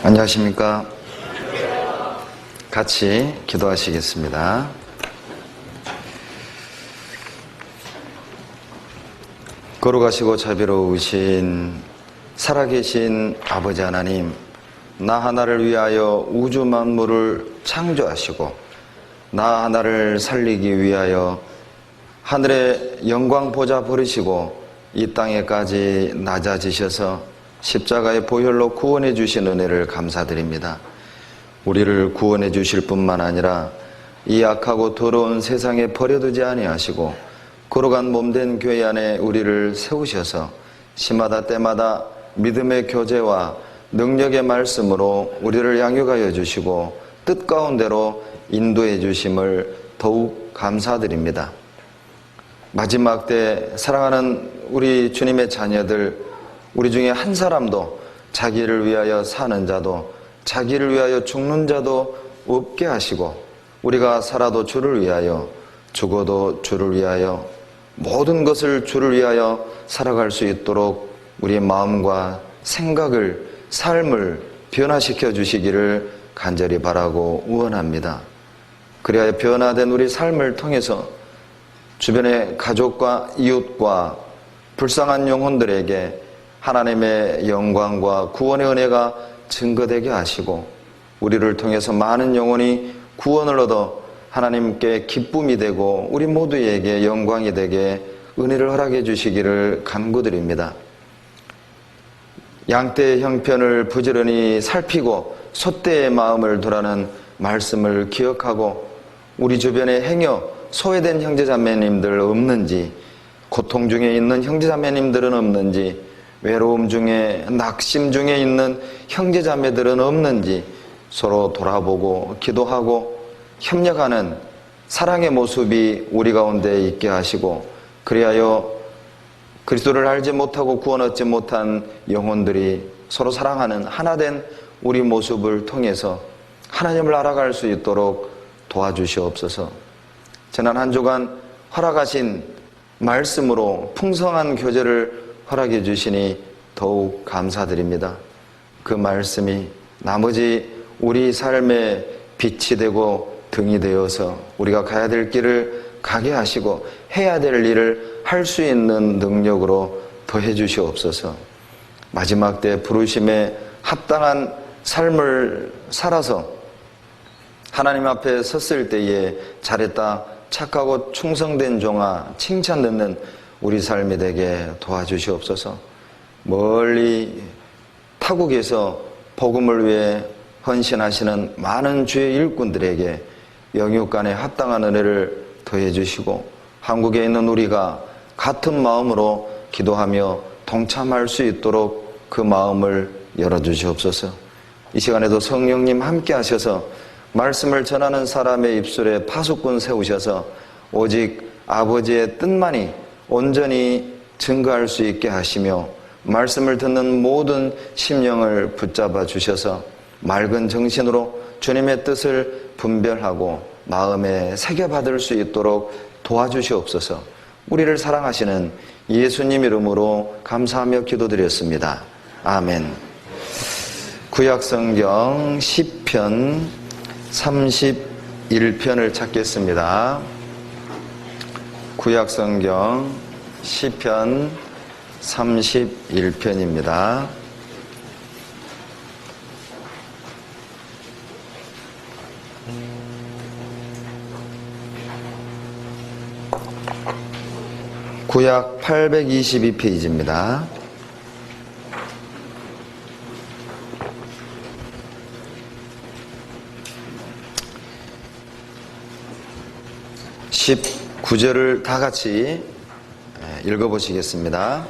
안녕하십니까? 같이 기도하시겠습니다. 거룩하시고 자비로우신 살아계신 아버지 하나님, 나 하나를 위하여 우주 만물을 창조하시고 나 하나를 살리기 위하여 하늘의 영광 보좌 버리시고 이 땅에까지 낮아지셔서 십자가의 보혈로 구원해 주신 은혜를 감사드립니다. 우리를 구원해 주실 뿐만 아니라 이 악하고 더러운 세상에 버려두지 아니하시고 거룩한 몸된 교회 안에 우리를 세우셔서 시마다 때마다 믿음의 교제와 능력의 말씀으로 우리를 양육하여 주시고 뜻 가운데로 인도해 주심을 더욱 감사드립니다. 마지막 때 사랑하는 우리 주님의 자녀들, 우리 중에 한 사람도 자기를 위하여 사는 자도 자기를 위하여 죽는 자도 없게 하시고, 우리가 살아도 주를 위하여 죽어도 주를 위하여 모든 것을 주를 위하여 살아갈 수 있도록 우리의 마음과 생각을, 삶을 변화시켜 주시기를 간절히 바라고 응원합니다. 그리하여 변화된 우리 삶을 통해서 주변의 가족과 이웃과 불쌍한 영혼들에게 하나님의 영광과 구원의 은혜가 증거되게 하시고 우리를 통해서 많은 영혼이 구원을 얻어 하나님께 기쁨이 되고 우리 모두에게 영광이 되게 은혜를 허락해 주시기를 간구드립니다. 양떼의 형편을 부지런히 살피고 소떼의 마음을 두라는 말씀을 기억하고 우리 주변에 행여 소외된 형제자매님들 없는지, 고통 중에 있는 형제자매님들은 없는지, 외로움 중에, 낙심 중에 있는 형제자매들은 없는지 서로 돌아보고 기도하고 협력하는 사랑의 모습이 우리 가운데 있게 하시고, 그리하여 그리스도를 알지 못하고 구원 얻지 못한 영혼들이 서로 사랑하는 하나된 우리 모습을 통해서 하나님을 알아갈 수 있도록 도와주시옵소서. 지난 한 주간 허락하신 말씀으로 풍성한 교제를 허락해 주시니 더욱 감사드립니다. 그 말씀이 나머지 우리 삶의 빛이 되고 등이 되어서 우리가 가야 될 길을 가게 하시고 해야 될 일을 할 수 있는 능력으로 더해 주시옵소서. 마지막 때 부르심에 합당한 삶을 살아서 하나님 앞에 섰을 때에 잘했다, 착하고 충성된 종아, 칭찬 듣는 우리 삶이 되게 도와주시옵소서. 멀리 타국에서 복음을 위해 헌신하시는 많은 주의 일꾼들에게 영육간에 합당한 은혜를 더해 주시고 한국에 있는 우리가 같은 마음으로 기도하며 동참할 수 있도록 그 마음을 열어주시옵소서. 이 시간에도 성령님 함께 하셔서 말씀을 전하는 사람의 입술에 파수꾼 세우셔서 오직 아버지의 뜻만이 온전히 증거할 수 있게 하시며 말씀을 듣는 모든 심령을 붙잡아 주셔서 맑은 정신으로 주님의 뜻을 분별하고 마음에 새겨받을 수 있도록 도와주시옵소서. 우리를 사랑하시는 예수님 이름으로 감사하며 기도드렸습니다. 아멘. 구약성경 시편 31편을 찾겠습니다. 구약성경 시편 31편입니다. 구약 822페이지입니다. (19절을) 다 같이 읽어보시겠습니다.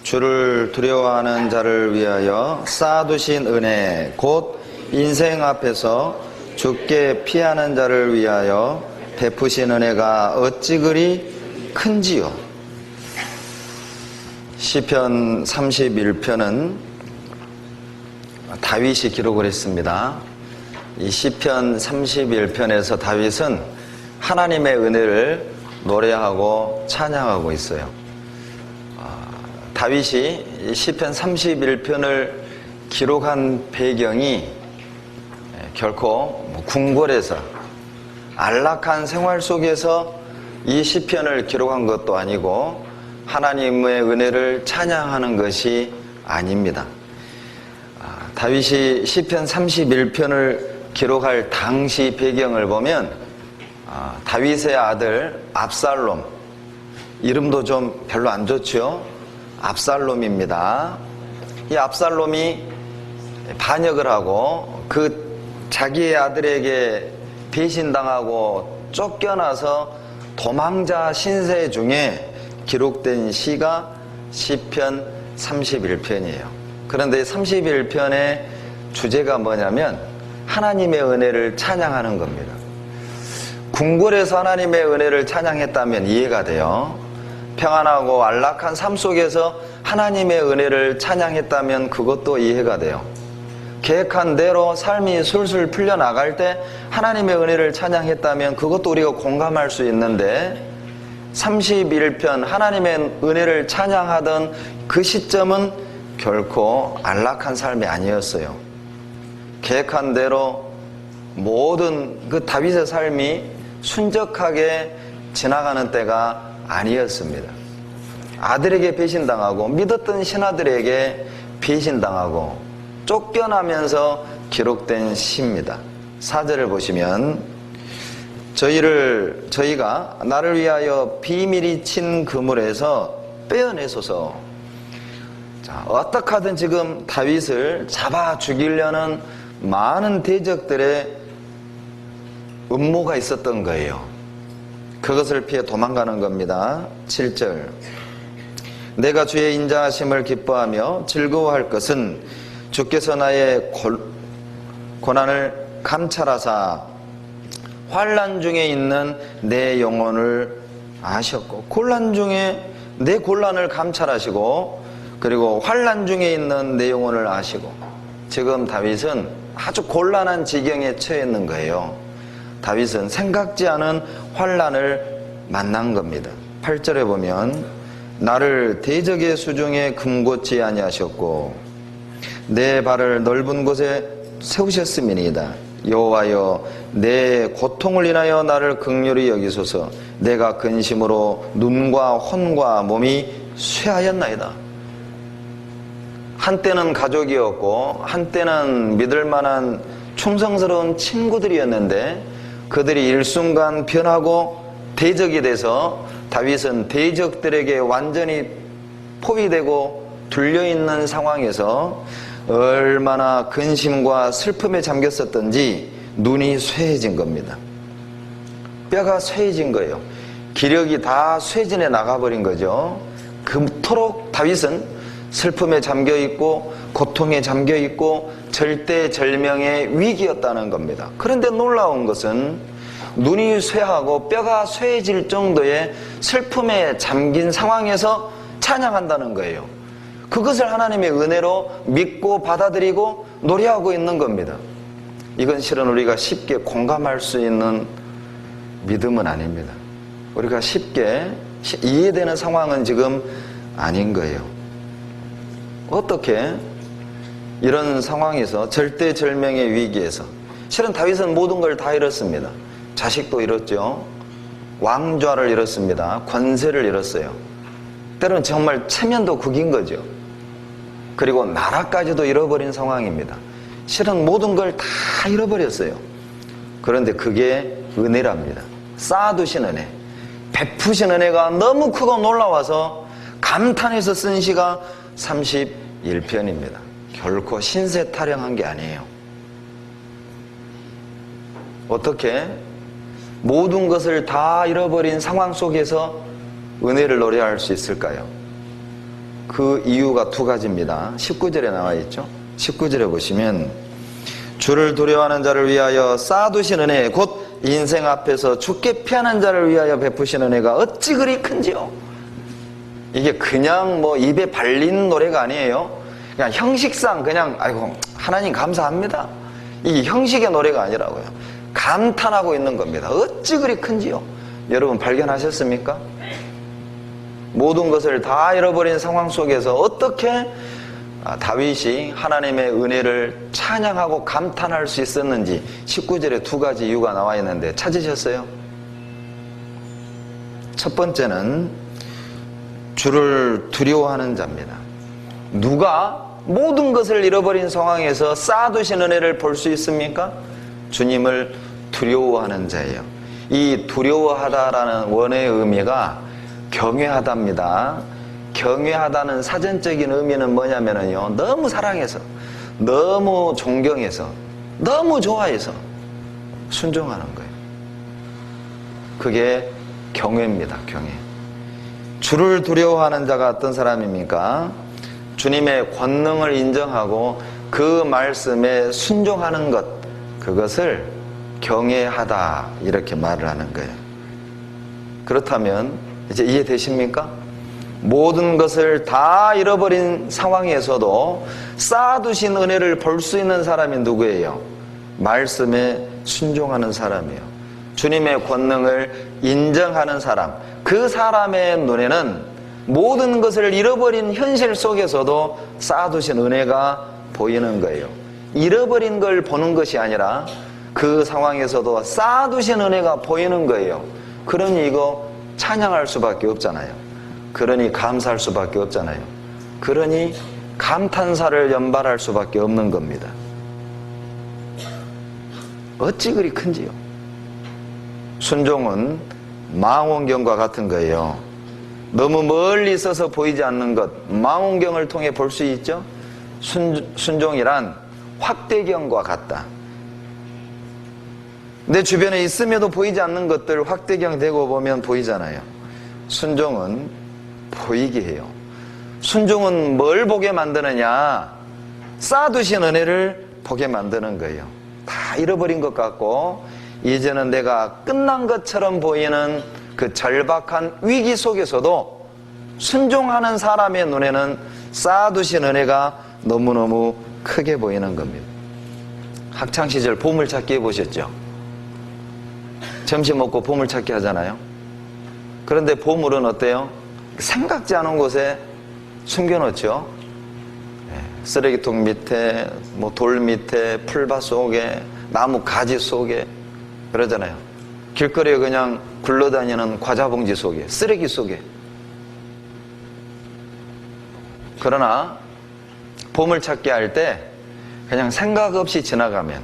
주를 두려워하는 자를 위하여 쌓아두신 은혜 곧 인생 앞에서 주께 피하는 자를 위하여 베푸신 은혜가 어찌 그리 큰지요. 시편 31편은 다윗이 기록을 했습니다. 이 시편 31편에서 다윗은 하나님의 은혜를 노래하고 찬양하고 있어요. 다윗이 시편 31편을 기록한 배경이 결코 궁궐에서 안락한 생활 속에서 이 시편을 기록한 것도 아니고 하나님의 은혜를 찬양하는 것이 아닙니다. 다윗이 시편 31편을 기록할 당시 배경을 보면 다윗의 아들 압살롬, 이름도 좀 별로 안 좋죠? 압살롬입니다. 이 압살롬이 반역을 하고 그 자기의 아들에게 배신당하고 쫓겨나서 도망자 신세 중에 기록된 시가 시편 31편이에요. 그런데 31편의 주제가 뭐냐면 하나님의 은혜를 찬양하는 겁니다. 궁궐에서 하나님의 은혜를 찬양했다면 이해가 돼요. 평안하고 안락한 삶 속에서 하나님의 은혜를 찬양했다면 그것도 이해가 돼요. 계획한 대로 삶이 술술 풀려나갈 때 하나님의 은혜를 찬양했다면 그것도 우리가 공감할 수 있는데 31편 하나님의 은혜를 찬양하던 그 시점은 결코 안락한 삶이 아니었어요. 계획한 대로 모든 그 다윗의 삶이 순적하게 지나가는 때가 아니었습니다. 아들에게 배신당하고 믿었던 신하들에게 배신당하고 쫓겨나면서 기록된 시입니다. 4절을 보시면 저희가 나를 위하여 비밀이 친 그물에서 빼어내소서. 자, 어떻게 하든 지금 다윗을 잡아 죽이려는 많은 대적들의 음모가 있었던 거예요. 그것을 피해 도망가는 겁니다. 7절 내가 주의 인자하심을 기뻐하며 즐거워할 것은 주께서 나의 고난을 감찰하사 환난 중에 있는 내 영혼을 아셨고, 곤란 중에 내 곤란을 감찰하시고 그리고 환난 중에 있는 내 영혼을 아시고. 지금 다윗은 아주 곤란한 지경에 처해 있는 거예요. 다윗은 생각지 않은 환난을 만난 겁니다. 8절에 보면 나를 대적의 수중에 금고치 아니하셨고 내 발을 넓은 곳에 세우셨음이니이다. 여호와여 내 고통을 인하여 나를 긍휼히 여기소서. 내가 근심으로 눈과 혼과 몸이 쇠하였나이다. 한때는 가족이었고 한때는 믿을 만한 충성스러운 친구들이었는데 그들이 일순간 변하고 대적이 돼서 다윗은 대적들에게 완전히 포위되고 둘려있는 상황에서 얼마나 근심과 슬픔에 잠겼었던지 눈이 쇠해진 겁니다. 뼈가 쇠해진 거예요. 기력이 다 쇠진해 나가버린 거죠. 그토록 다윗은 슬픔에 잠겨있고 고통에 잠겨있고 절대절명의 위기였다는 겁니다. 그런데 놀라운 것은 눈이 쇠하고 뼈가 쇠해질 정도의 슬픔에 잠긴 상황에서 찬양한다는 거예요. 그것을 하나님의 은혜로 믿고 받아들이고 노래하고 있는 겁니다. 이건 실은 우리가 쉽게 공감할 수 있는 믿음은 아닙니다. 우리가 쉽게 이해되는 상황은 지금 아닌 거예요. 어떻게 이런 상황에서 절대절명의 위기에서, 실은 다윗은 모든 걸 다 잃었습니다. 자식도 잃었죠. 왕좌를 잃었습니다. 권세를 잃었어요. 때로는 정말 체면도 구긴 거죠. 그리고 나라까지도 잃어버린 상황입니다. 실은 모든 걸 다 잃어버렸어요. 그런데 그게 은혜랍니다. 쌓아두신 은혜, 베푸신 은혜가 너무 크고 놀라워서 감탄해서 쓴 시가 31편입니다. 결코 신세 타령한 게 아니에요. 어떻게 모든 것을 다 잃어버린 상황 속에서 은혜를 노래할 수 있을까요? 그 이유가 두 가지입니다. 19절에 나와 있죠. 19절에 보시면 주를 두려워하는 자를 위하여 쌓아두신 은혜, 곧 인생 앞에서 죽게 피하는 자를 위하여 베푸신 은혜가 어찌 그리 큰지요. 이게 그냥 뭐 입에 발린 노래가 아니에요. 그냥 형식상 그냥 아이고 하나님 감사합니다, 이 형식의 노래가 아니라고요. 감탄하고 있는 겁니다. 어찌 그리 큰지요. 여러분 발견하셨습니까? 모든 것을 다 잃어버린 상황 속에서 어떻게 다윗이 하나님의 은혜를 찬양하고 감탄할 수 있었는지 19절에 두 가지 이유가 나와 있는데 찾으셨어요? 첫 번째는 주를 두려워하는 자입니다. 누가 모든 것을 잃어버린 상황에서 쌓아두신 은혜를 볼 수 있습니까? 주님을 두려워하는 자예요. 이 두려워하다라는 원어의 의미가 경외하다입니다. 경외하다는 사전적인 의미는 뭐냐면요, 너무 사랑해서, 너무 존경해서, 너무 좋아해서 순종하는 거예요. 그게 경외입니다. 경외. 주를 두려워하는 자가 어떤 사람입니까? 주님의 권능을 인정하고 그 말씀에 순종하는 것, 그것을 경외하다 이렇게 말을 하는 거예요. 그렇다면 이제 이해되십니까? 모든 것을 다 잃어버린 상황에서도 쌓아두신 은혜를 볼 수 있는 사람이 누구예요? 말씀에 순종하는 사람이에요. 주님의 권능을 인정하는 사람, 그 사람의 눈에는 모든 것을 잃어버린 현실 속에서도 쌓아두신 은혜가 보이는 거예요. 잃어버린 걸 보는 것이 아니라 그 상황에서도 쌓아두신 은혜가 보이는 거예요. 그러니 이거 찬양할 수밖에 없잖아요. 그러니 감사할 수밖에 없잖아요. 그러니 감탄사를 연발할 수밖에 없는 겁니다. 어찌 그리 큰지요? 순종은 망원경과 같은 거예요. 너무 멀리 있어서 보이지 않는 것, 망원경을 통해 볼 수 있죠? 순종이란 확대경과 같다. 내 주변에 있음에도 보이지 않는 것들 확대경 대고 보면 보이잖아요. 순종은 보이게 해요. 순종은 뭘 보게 만드느냐? 쌓아두신 은혜를 보게 만드는 거예요. 다 잃어버린 것 같고 이제는 내가 끝난 것처럼 보이는 그 절박한 위기 속에서도 순종하는 사람의 눈에는 쌓아두신 은혜가 너무너무 크게 보이는 겁니다. 학창시절 보물찾기 해보셨죠? 점심 먹고 보물찾기 하잖아요. 그런데 보물은 어때요? 생각지 않은 곳에 숨겨놓죠. 쓰레기통 밑에, 돌 밑에, 풀밭 속에, 나무 가지 속에 그러잖아요. 길거리에 그냥 굴러다니는 과자봉지 속에, 쓰레기 속에. 그러나 보물찾기 할 때 그냥 생각 없이 지나가면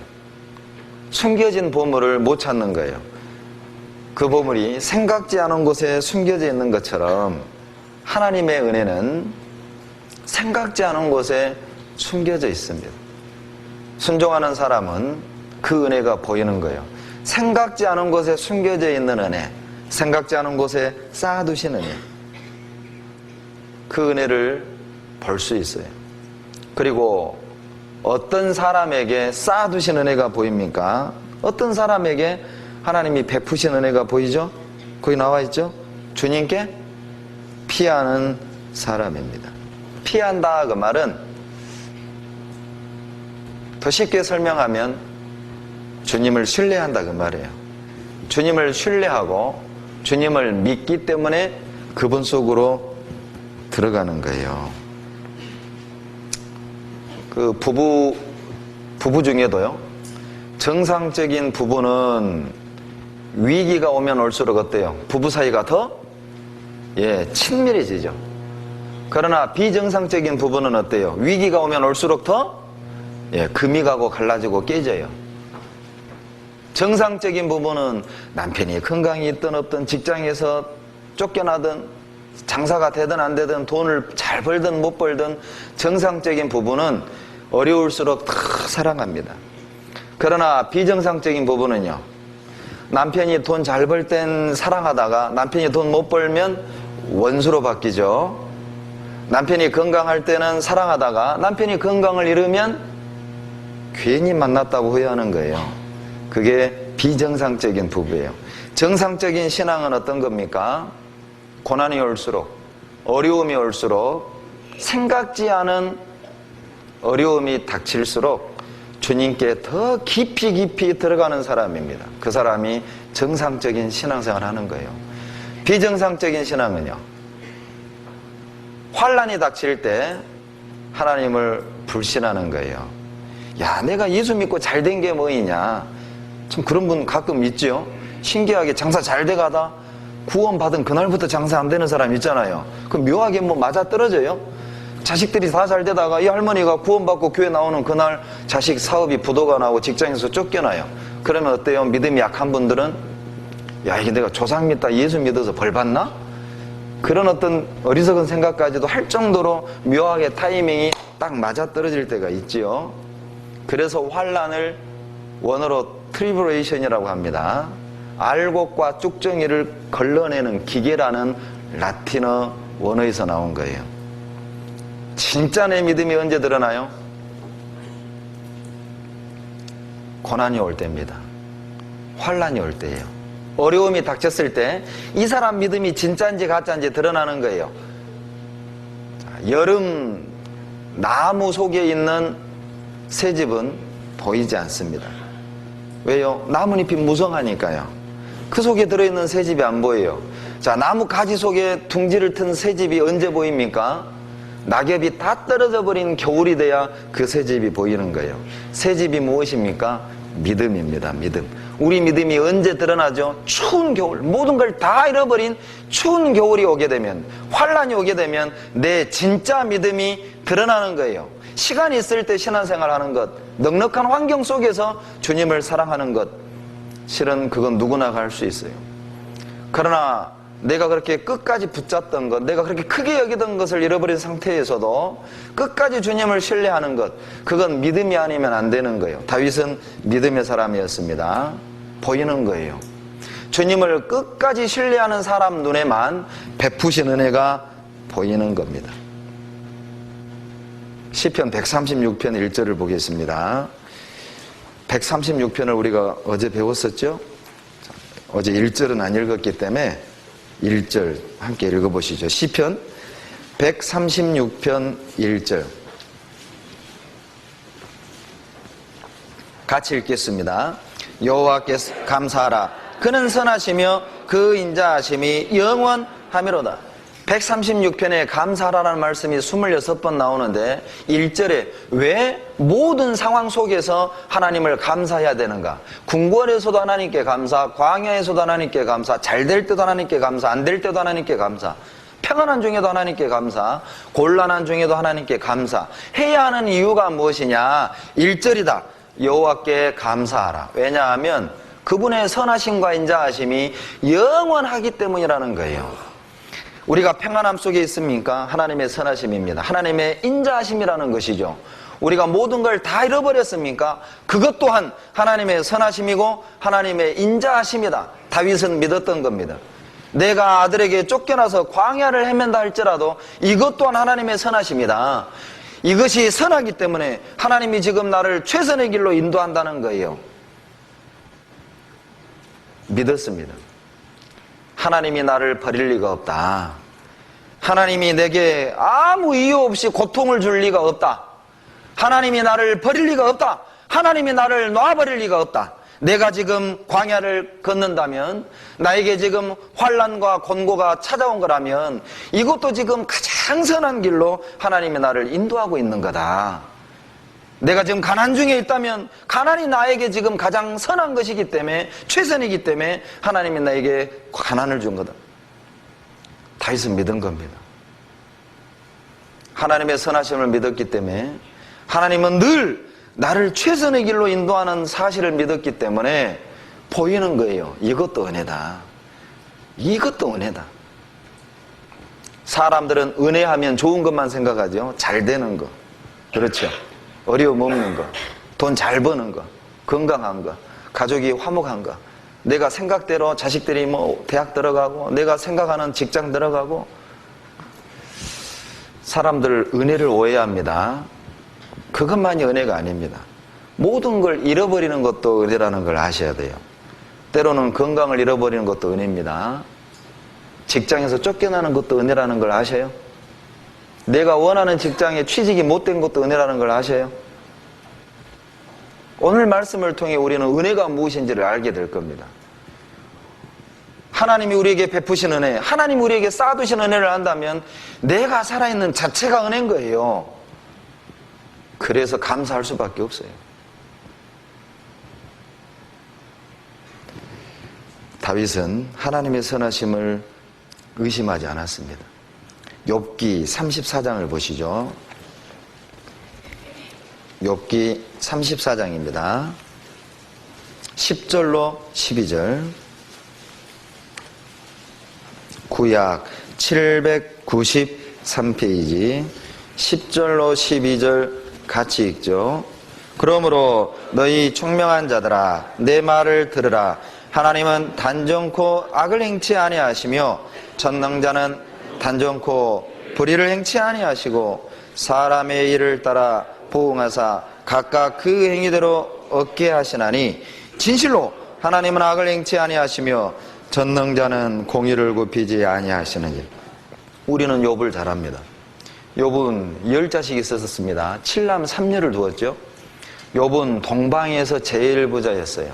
숨겨진 보물을 못 찾는 거예요. 그 보물이 생각지 않은 곳에 숨겨져 있는 것처럼 하나님의 은혜는 생각지 않은 곳에 숨겨져 있습니다. 순종하는 사람은 그 은혜가 보이는 거예요. 생각지 않은 곳에 숨겨져 있는 은혜, 생각지 않은 곳에 쌓아두신 은혜, 그 은혜를 볼 수 있어요. 그리고 어떤 사람에게 쌓아두신 은혜가 보입니까? 어떤 사람에게 하나님이 베푸신 은혜가 보이죠? 거기 나와 있죠? 주님께 피하는 사람입니다. 피한다 그 말은 더 쉽게 설명하면 주님을 신뢰한다 그 말이에요. 주님을 신뢰하고 주님을 믿기 때문에 그분 속으로 들어가는 거예요. 그 부부 중에도요, 정상적인 부부는 위기가 오면 올수록 어때요? 부부 사이가 더 친밀해지죠. 그러나 비정상적인 부부는 어때요? 위기가 오면 올수록 더 금이 가고 갈라지고 깨져요. 정상적인 부부는 남편이 건강이 있든 없든 직장에서 쫓겨나든 장사가 되든 안 되든 돈을 잘 벌든 못 벌든 정상적인 부부는 어려울수록 더 사랑합니다. 그러나 비정상적인 부부는요, 남편이 돈 잘 벌 땐 사랑하다가 남편이 돈 못 벌면 원수로 바뀌죠. 남편이 건강할 때는 사랑하다가 남편이 건강을 잃으면 괜히 만났다고 후회하는 거예요. 그게 비정상적인 부부예요. 정상적인 신앙은 어떤 겁니까? 고난이 올수록, 어려움이 올수록, 생각지 않은 어려움이 닥칠수록 주님께 더 깊이 들어가는 사람입니다. 그 사람이 정상적인 신앙생활을 하는 거예요. 비정상적인 신앙은요, 환난이 닥칠 때 하나님을 불신하는 거예요. 야, 내가 예수 믿고 잘 된 게 뭐이냐. 참 그런 분 가끔 있죠. 신기하게 장사 잘 돼가다 구원받은 그날부터 장사 안 되는 사람 있잖아요. 그럼 묘하게 뭐 맞아떨어져요. 자식들이 다 잘 되다가 이 할머니가 구원받고 교회 나오는 그날 자식 사업이 부도가 나고 직장에서 쫓겨나요. 그러면 어때요? 믿음이 약한 분들은 야, 이게 내가 조상 믿다 예수 믿어서 벌 받나? 그런 어떤 어리석은 생각까지도 할 정도로 묘하게 타이밍이 딱 맞아떨어질 때가 있지요. 그래서 환난을 원어로 트리브레이션이라고 합니다. 알곡과 쭉정이를 걸러내는 기계라는 라틴어 원어에서 나온 거예요. 진짜 내 믿음이 언제 드러나요? 고난이 올 때입니다. 환난이 올 때예요. 어려움이 닥쳤을 때 이 사람 믿음이 진짜인지 가짜인지 드러나는 거예요. 여름 나무 속에 있는 새집은 보이지 않습니다. 왜요? 나뭇잎이 무성하니까요. 그 속에 들어있는 새집이 안 보여요. 자, 나무 가지 속에 둥지를 튼 새집이 언제 보입니까? 낙엽이 다 떨어져 버린 겨울이 돼야 그 새집이 보이는 거예요. 새집이 무엇입니까? 믿음입니다. 믿음. 우리 믿음이 언제 드러나죠? 추운 겨울, 모든 걸 다 잃어버린 추운 겨울이 오게 되면, 환란이 오게 되면 내 진짜 믿음이 드러나는 거예요. 시간이 있을 때 신앙생활 하는 것, 넉넉한 환경 속에서 주님을 사랑하는 것, 실은 그건 누구나 할 수 있어요. 그러나 내가 그렇게 끝까지 붙잡던 것, 내가 그렇게 크게 여기던 것을 잃어버린 상태에서도 끝까지 주님을 신뢰하는 것, 그건 믿음이 아니면 안 되는 거예요. 다윗은 믿음의 사람이었습니다. 보이는 거예요. 주님을 끝까지 신뢰하는 사람 눈에만 베푸신 은혜가 보이는 겁니다. 시편 136편 1절을 보겠습니다. 136편을 우리가 어제 배웠었죠? 어제 1절은 안 읽었기 때문에 1절 함께 읽어보시죠. 시편 136편 1절 같이 읽겠습니다. 여호와께서 감사하라. 그는 선하시며 그 인자하심이 영원하미로다. 136편에 감사하라는 말씀이 26번 나오는데 1절에 왜 모든 상황 속에서 하나님을 감사해야 되는가? 궁궐에서도 하나님께 감사, 광야에서도 하나님께 감사, 잘 될 때도 하나님께 감사, 안 될 때도 하나님께 감사, 평안한 중에도 하나님께 감사, 곤란한 중에도 하나님께 감사. 해야 하는 이유가 무엇이냐? 1절이다. 여호와께 감사하라. 왜냐하면 그분의 선하심과 인자하심이 영원하기 때문이라는 거예요. 우리가 평안함 속에 있습니까? 하나님의 선하심입니다. 하나님의 인자하심이라는 것이죠. 우리가 모든 걸 다 잃어버렸습니까? 그것 또한 하나님의 선하심이고 하나님의 인자하심이다. 다윗은 믿었던 겁니다. 내가 아들에게 쫓겨나서 광야를 헤맨다 할지라도 이것 또한 하나님의 선하심이다. 이것이 선하기 때문에 하나님이 지금 나를 최선의 길로 인도한다는 거예요. 믿었습니다. 하나님이 나를 버릴 리가 없다. 하나님이 내게 아무 이유 없이 고통을 줄 리가 없다. 하나님이 나를 버릴 리가 없다. 하나님이 나를 놔버릴 리가 없다. 내가 지금 광야를 걷는다면, 나에게 지금 환난과 곤고가 찾아온 거라면 이것도 지금 가장 선한 길로 하나님이 나를 인도하고 있는 거다. 내가 지금 가난 중에 있다면 가난이 나에게 지금 가장 선한 것이기 때문에, 최선이기 때문에 하나님이 나에게 가난을 준 거다. 다윗은 믿은 겁니다. 하나님의 선하심을 믿었기 때문에, 하나님은 늘 나를 최선의 길로 인도하는 사실을 믿었기 때문에 보이는 거예요. 이것도 은혜다. 이것도 은혜다. 사람들은 은혜하면 좋은 것만 생각하죠. 잘 되는 거, 그렇죠? 어려움 없는 거, 돈 잘 버는 거, 건강한 거, 가족이 화목한 거, 내가 생각대로 자식들이 뭐 대학 들어가고, 내가 생각하는 직장 들어가고. 사람들 은혜를 오해합니다. 그것만이 은혜가 아닙니다. 모든 걸 잃어버리는 것도 은혜라는 걸 아셔야 돼요. 때로는 건강을 잃어버리는 것도 은혜입니다. 직장에서 쫓겨나는 것도 은혜라는 걸 아셔요? 내가 원하는 직장에 취직이 못된 것도 은혜라는 걸 아셔요? 오늘 말씀을 통해 우리는 은혜가 무엇인지를 알게 될 겁니다. 하나님이 우리에게 베푸신 은혜, 하나님이 우리에게 쌓아두신 은혜를 안다면 내가 살아있는 자체가 은혜인 거예요. 그래서 감사할 수밖에 없어요. 다윗은 하나님의 선하심을 의심하지 않았습니다. 욥기 34장을 보시죠. 욥기 34장입니다. 10절로 12절. 구약 793페이지 10절로 12절 같이 읽죠. 그러므로 너희 총명한 자들아 내 말을 들으라. 하나님은 단정코 악을 행치 아니하시며 전능자는 단정코 불의를 행치 아니하시고 사람의 일을 따라 보응하사 각각 그 행위대로 얻게 하시나니 진실로 하나님은 악을 행치 아니하시며 전능자는 공의를 굽히지 아니하시느니. 우리는 욥을 잘 압니다. 욥은 10자식이 있었습니다. 7남 3녀를 두었죠. 욥은 동방에서 제일 부자였어요.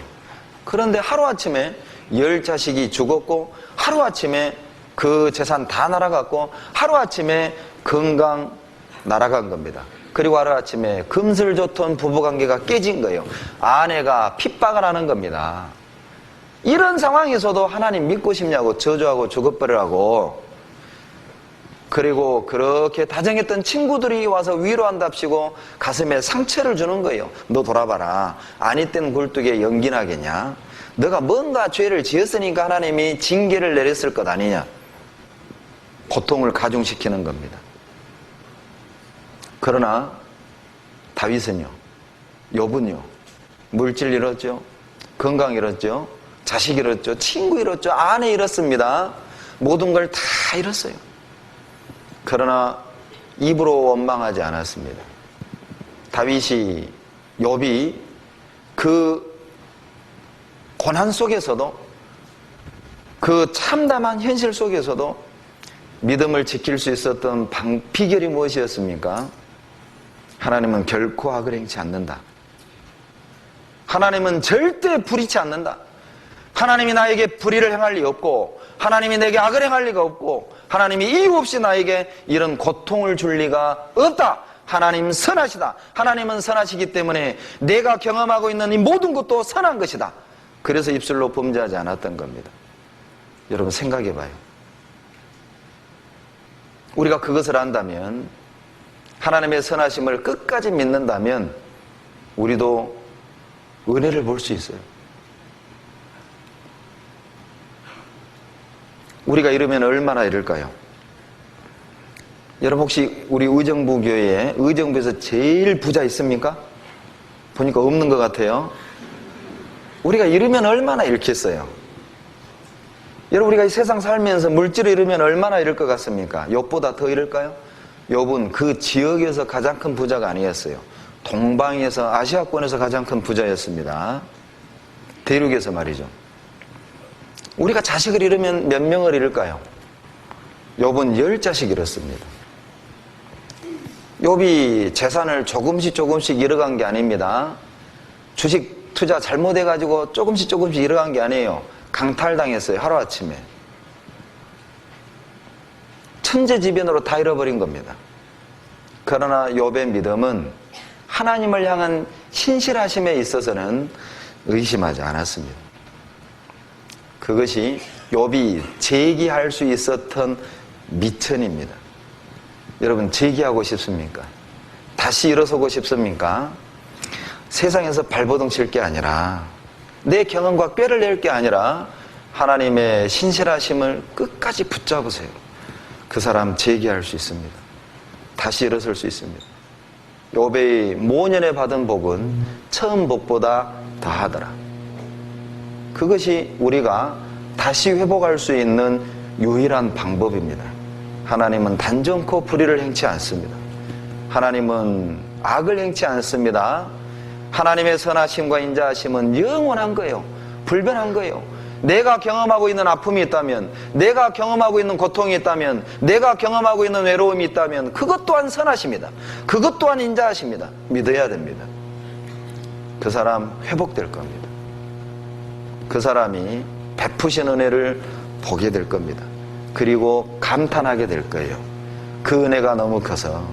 그런데 하루아침에 10자식이 죽었고 하루아침에 그 재산 다 날아갔고 하루아침에 건강 날아간 겁니다. 그리고 하루아침에 금슬좋던 부부관계가 깨진 거예요. 아내가 핍박을 하는 겁니다. 이런 상황에서도 하나님 믿고 싶냐고 저주하고 죽어버리라고. 그리고 그렇게 다정했던 친구들이 와서 위로한답시고 가슴에 상처를 주는 거예요. 너 돌아봐라. 아니 땐 굴뚝에 연기 나겠냐. 너가 뭔가 죄를 지었으니까 하나님이 징계를 내렸을 것 아니냐. 고통을 가중시키는 겁니다. 그러나 다윗은요, 욥은요, 물질 잃었죠, 건강 잃었죠, 자식 잃었죠, 친구 잃었죠, 아내 잃었습니다. 모든 걸 다 잃었어요. 그러나 입으로 원망하지 않았습니다. 다윗이, 욥이 그 고난 속에서도, 그 참담한 현실 속에서도 믿음을 지킬 수 있었던 비결이 무엇이었습니까? 하나님은 결코 악을 행치 않는다. 하나님은 절대 불의치 않는다. 하나님이 나에게 불의를 행할 리 없고, 하나님이 내게 악을 행할 리가 없고, 하나님이 이유 없이 나에게 이런 고통을 줄 리가 없다. 하나님 선하시다. 하나님은 선하시기 때문에 내가 경험하고 있는 이 모든 것도 선한 것이다. 그래서 입술로 범죄하지 않았던 겁니다. 여러분 생각해 봐요. 우리가 그것을 안다면, 하나님의 선하심을 끝까지 믿는다면 우리도 은혜를 볼 수 있어요. 우리가 이러면 얼마나 이럴까요? 여러분 혹시 우리 의정부 교회에 의정부에서 제일 부자 있습니까? 보니까 없는 것 같아요. 우리가 이러면 얼마나 잃겠어요? 여러분 우리가 이 세상 살면서 물질을 잃으면 얼마나 잃을 것 같습니까? 욥보다 더 잃을까요? 욥은 그 지역에서 가장 큰 부자가 아니었어요. 동방에서, 아시아권에서 가장 큰 부자였습니다. 대륙에서 말이죠. 우리가 자식을 잃으면 몇 명을 잃을까요? 욥은 10자식 잃었습니다. 욥이 재산을 조금씩 잃어간 게 아닙니다. 주식 투자 잘못해가지고 조금씩 잃어간 게 아니에요. 강탈당했어요. 하루아침에. 천재지변으로 다 잃어버린 겁니다. 그러나 욥의 믿음은 하나님을 향한 신실하심에 있어서는 의심하지 않았습니다. 그것이 욥이 재기할 수 있었던 미천입니다. 여러분 재기하고 싶습니까? 다시 일어서고 싶습니까? 세상에서 발버둥 칠 게 아니라, 내 경험과 뼈를 낼 게 아니라 하나님의 신실하심을 끝까지 붙잡으세요. 그 사람 재기할 수 있습니다. 다시 일어설 수 있습니다. 욥이 모년에 받은 복은 처음 복보다 더하더라. 그것이 우리가 다시 회복할 수 있는 유일한 방법입니다. 하나님은 단정코 불의를 행치 않습니다. 하나님은 악을 행치 않습니다. 하나님의 선하심과 인자하심은 영원한 거예요. 불변한 거예요. 내가 경험하고 있는 아픔이 있다면, 내가 경험하고 있는 고통이 있다면, 내가 경험하고 있는 외로움이 있다면 그것 또한 선하십니다. 그것 또한 인자하십니다. 믿어야 됩니다. 그 사람 회복될 겁니다. 그 사람이 베푸신 은혜를 보게 될 겁니다. 그리고 감탄하게 될 거예요. 그 은혜가 너무 커서,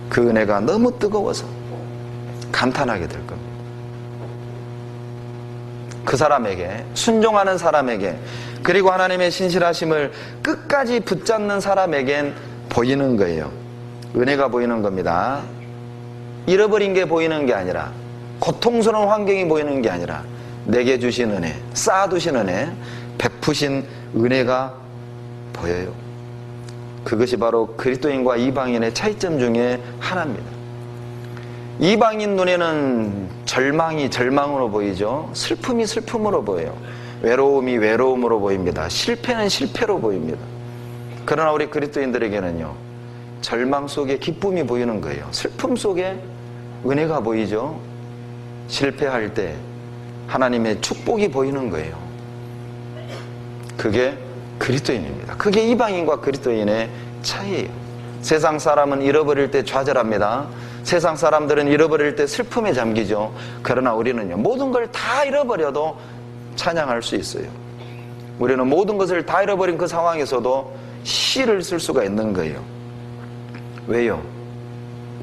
그 은혜가 너무 뜨거워서, 감탄하게 될 겁니다. 그 사람에게, 순종하는 사람에게, 그리고 하나님의 신실하심을 끝까지 붙잡는 사람에겐 보이는 거예요. 은혜가 보이는 겁니다. 잃어버린 게 보이는 게 아니라, 고통스러운 환경이 보이는 게 아니라, 내게 주신 은혜, 쌓아두신 은혜, 베푸신 은혜가 보여요. 그것이 바로 그리스도인과 이방인의 차이점 중에 하나입니다. 이방인 눈에는 절망이 절망으로 보이죠. 슬픔이 슬픔으로 보여요. 외로움이 외로움으로 보입니다. 실패는 실패로 보입니다. 그러나 우리 그리스도인들에게는요, 절망 속에 기쁨이 보이는 거예요. 슬픔 속에 은혜가 보이죠. 실패할 때 하나님의 축복이 보이는 거예요. 그게 그리스도인입니다. 그게 이방인과 그리스도인의 차이예요. 세상 사람은 잃어버릴 때 좌절합니다. 세상 사람들은 잃어버릴 때 슬픔에 잠기죠. 그러나 우리는요, 모든 걸 다 잃어버려도 찬양할 수 있어요. 우리는 모든 것을 다 잃어버린 그 상황에서도 시를 쓸 수가 있는 거예요. 왜요?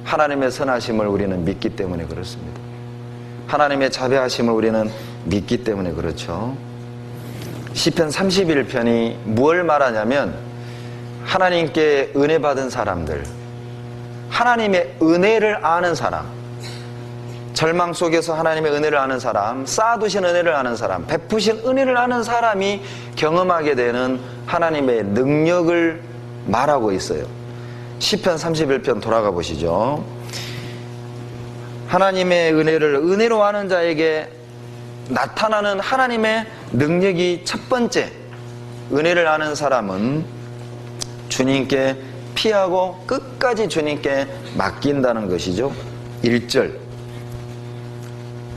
하나님의 선하심을 우리는 믿기 때문에 그렇습니다. 하나님의 자비하심을 우리는 믿기 때문에 그렇죠. 시편 31편이 무엇을 말하냐면, 하나님께 은혜 받은 사람들, 하나님의 은혜를 아는 사람, 절망 속에서 하나님의 은혜를 아는 사람, 쌓아두신 은혜를 아는 사람, 베푸신 은혜를 아는 사람이 경험하게 되는 하나님의 능력을 말하고 있어요. 시편 31편 돌아가 보시죠. 하나님의 은혜를 은혜로 아는 자에게 나타나는 하나님의 능력이 첫 번째, 은혜를 아는 사람은 주님께 피하고 끝까지 주님께 맡긴다는 것이죠. 1절,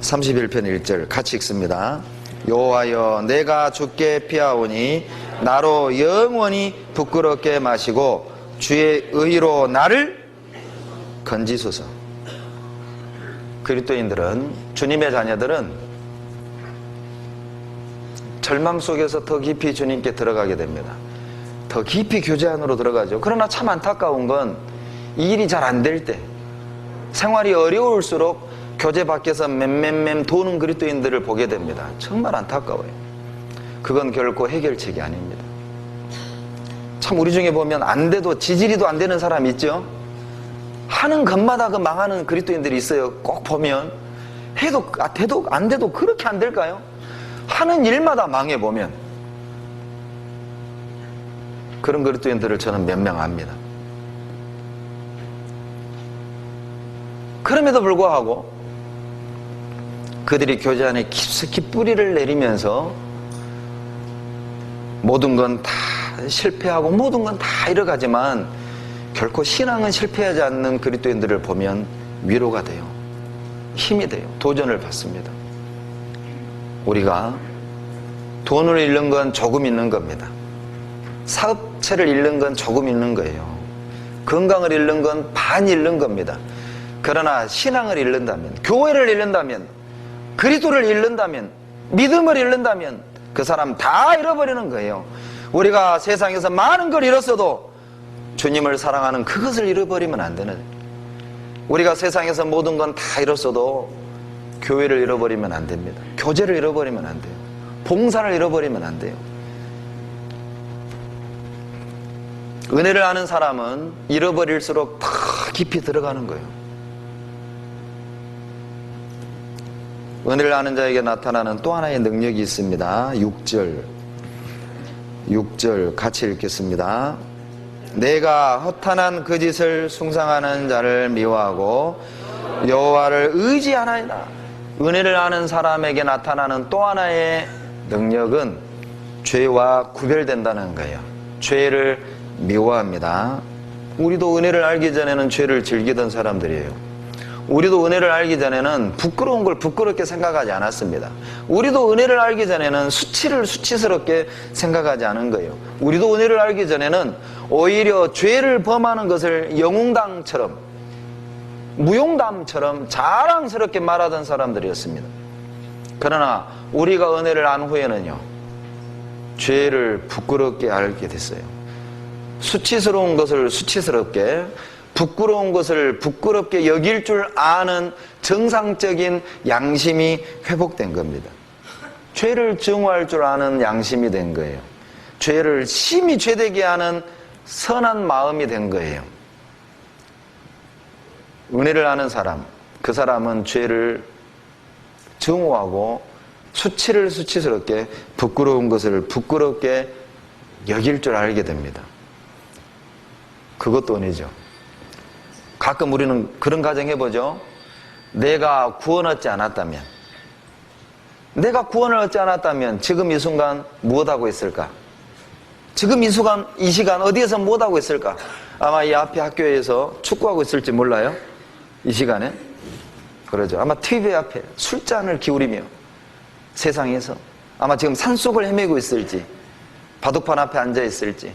31편 1절 같이 읽습니다. 여호와여, 내가 주께 피하오니 나로 영원히 부끄럽게 마시고 주의 의로 나를 건지소서. 그리스도인들은, 주님의 자녀들은 절망 속에서 더 깊이 주님께 들어가게 됩니다. 더 깊이 교제 안으로 들어가죠. 그러나 참 안타까운 건, 이 일이 잘 안 될 때, 생활이 어려울수록 교제 밖에서 맴맴맴 도는 그리스도인들을 보게 됩니다. 정말 안타까워요. 그건 결코 해결책이 아닙니다. 참 우리 중에 보면 안 돼도 지지리도 안 되는 사람 있죠? 하는 것마다 그 망하는 그리스도인들이 있어요. 꼭 보면 해도 돼도 안 돼도 그렇게 안 될까요? 하는 일마다 망해보면 그런 그리스도인들을 저는 명명합니다. 그럼에도 불구하고 그들이 교제 안에 깊숙이 뿌리를 내리면서 모든 건 다 실패하고 모든 건 다 잃어가지만 결코 신앙은 실패하지 않는 그리스도인들을 보면 위로가 돼요. 힘이 돼요. 도전을 받습니다. 우리가 돈을 잃는 건 조금 잃는 겁니다. 사업체를 잃는 건 조금 잃는 거예요. 건강을 잃는 건 반 잃는 겁니다. 그러나 신앙을 잃는다면, 교회를 잃는다면, 그리스도를 잃는다면, 믿음을 잃는다면 그 사람 다 잃어버리는 거예요. 우리가 세상에서 많은 걸 잃었어도 주님을 사랑하는 그것을 잃어버리면 안 되는, 우리가 세상에서 모든 건 다 잃었어도 교회를 잃어버리면 안 됩니다. 교제를 잃어버리면 안 돼요. 봉사를 잃어버리면 안 돼요. 은혜를 아는 사람은 잃어버릴수록 더 깊이 들어가는 거예요. 은혜를 아는 자에게 나타나는 또 하나의 능력이 있습니다. 6절 같이 읽겠습니다. 내가 허탄한 그 짓을 숭상하는 자를 미워하고 여호와를 의지하나이다. 은혜를 아는 사람에게 나타나는 또 하나의 능력은 죄와 구별된다는 거예요. 죄를 미워합니다. 우리도 은혜를 알기 전에는 죄를 즐기던 사람들이에요. 우리도 은혜를 알기 전에는 부끄러운 걸 부끄럽게 생각하지 않았습니다. 우리도 은혜를 알기 전에는 수치를 수치스럽게 생각하지 않은 거예요. 우리도 은혜를 알기 전에는 오히려 죄를 범하는 것을 영웅담처럼, 무용담처럼 자랑스럽게 말하던 사람들이었습니다. 그러나 우리가 은혜를 안 후에는요, 죄를 부끄럽게 알게 됐어요. 수치스러운 것을 수치스럽게, 부끄러운 것을 부끄럽게 여길 줄 아는 정상적인 양심이 회복된 겁니다. 죄를 증오할 줄 아는 양심이 된 거예요. 죄를 심히 죄되게 하는 선한 마음이 된 거예요. 은혜를 아는 사람, 그 사람은 죄를 증오하고 수치를 수치스럽게, 부끄러운 것을 부끄럽게 여길 줄 알게 됩니다. 그것도 은혜죠. 가끔 우리는 그런 가정 해보죠. 내가 구원 얻지 않았다면, 내가 구원을 얻지 않았다면 지금 이 순간 무엇하고 있을까? 지금 이 시간 어디에서 무엇하고 있을까? 아마 이 앞에 학교에서 축구하고 있을지 몰라요. 이 시간에. 그러죠. 아마 TV 앞에 술잔을 기울이며 세상에서 아마 지금 산속을 헤매고 있을지, 바둑판 앞에 앉아 있을지.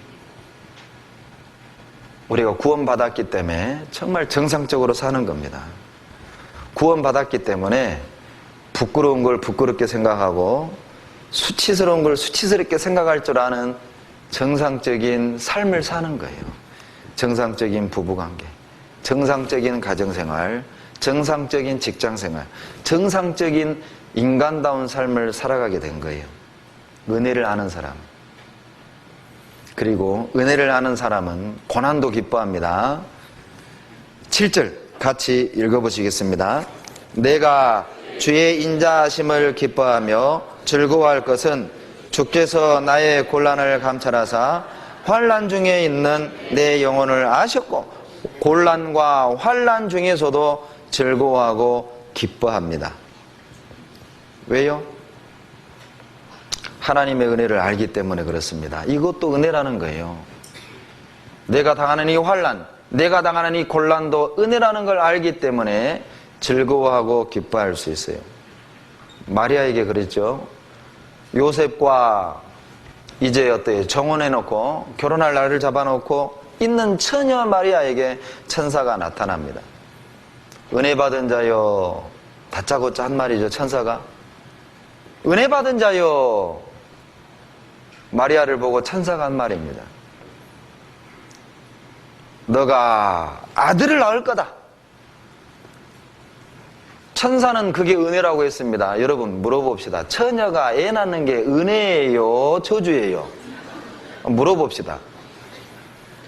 우리가 구원받았기 때문에 정말 정상적으로 사는 겁니다. 구원받았기 때문에 부끄러운 걸 부끄럽게 생각하고 수치스러운 걸 수치스럽게 생각할 줄 아는 정상적인 삶을 사는 거예요. 정상적인 부부관계, 정상적인 가정생활, 정상적인 직장생활, 정상적인 인간다운 삶을 살아가게 된 거예요. 은혜를 아는 사람. 그리고 은혜를 아는 사람은 고난도 기뻐합니다. 7절 같이 읽어보시겠습니다. 내가 주의 인자하심을 기뻐하며 즐거워할 것은 주께서 나의 곤란을 감찰하사 환난 중에 있는 내 영혼을 아셨고 곤란과 환난 중에서도 즐거워하고 기뻐합니다. 왜요? 하나님의 은혜를 알기 때문에 그렇습니다. 이것도 은혜라는 거예요. 내가 당하는 이 환난, 내가 당하는 이 곤란도 은혜라는 걸 알기 때문에 즐거워하고 기뻐할 수 있어요. 마리아에게 그랬죠. 요셉과 이제 어때요? 정혼해놓고 결혼할 날을 잡아놓고 있는 처녀 마리아에게 천사가 나타납니다. 은혜 받은 자여, 다짜고짜 한 말이죠. 천사가 은혜 받은 자여, 마리아를 보고 천사가 한 말입니다. 너가 아들을 낳을 거다. 천사는 그게 은혜라고 했습니다. 여러분 물어봅시다. 처녀가 애 낳는 게 은혜예요? 저주예요? 물어봅시다.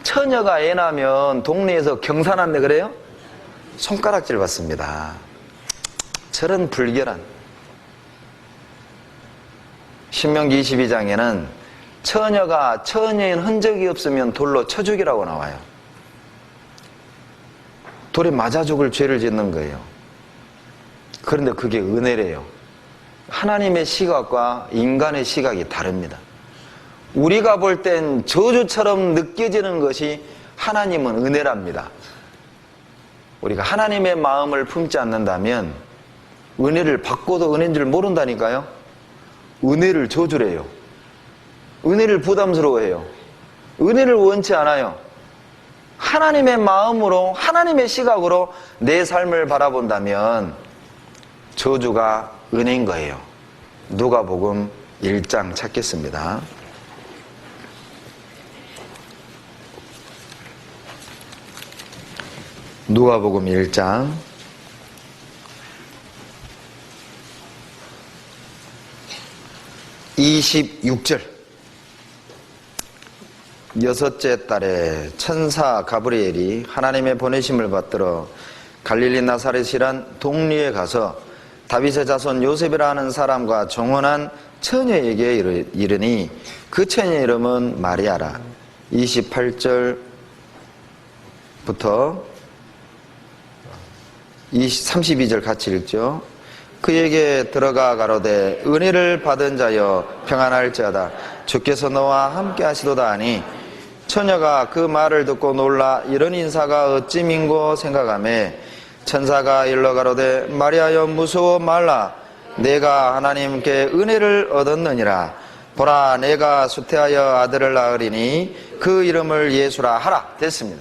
처녀가 애 낳으면 동네에서 경사났네 그래요? 손가락질 받습니다. 저런 불결한. 신명기 22장에는 처녀가 처녀인 흔적이 없으면 돌로 쳐 죽이라고 나와요. 돌에 맞아 죽을 죄를 짓는 거예요. 그런데 그게 은혜래요. 하나님의 시각과 인간의 시각이 다릅니다. 우리가 볼 땐 저주처럼 느껴지는 것이 하나님은 은혜랍니다. 우리가 하나님의 마음을 품지 않는다면 은혜를 받고도 은혜인 줄 모른다니까요. 은혜를 저주래요. 은혜를 부담스러워해요. 은혜를 원치 않아요. 하나님의 마음으로, 하나님의 시각으로 내 삶을 바라본다면 저주가 은혜인 거예요. 누가복음 1장 찾겠습니다. 누가복음 1장 26절. 여섯째 달에 천사 가브리엘이 하나님의 보내심을 받들어 갈릴리 나사렛이란 동리에 가서 다윗의 자손 요셉이라 하는 사람과 정혼한 처녀에게 이르니 그 처녀의 이름은 마리아라. 28절부터 32절 같이 읽죠. 그에게 들어가 가로되 은혜를 받은 자여 평안할지어다. 주께서 너와 함께 하시도다 하니 처녀가 그 말을 듣고 놀라 이런 인사가 어찌 민고 생각하매 천사가 일러 가로되 마리아여 무서워 말라. 내가 하나님께 은혜를 얻었느니라. 보라 내가 수태하여 아들을 낳으리니 그 이름을 예수라 하라. 됐습니다.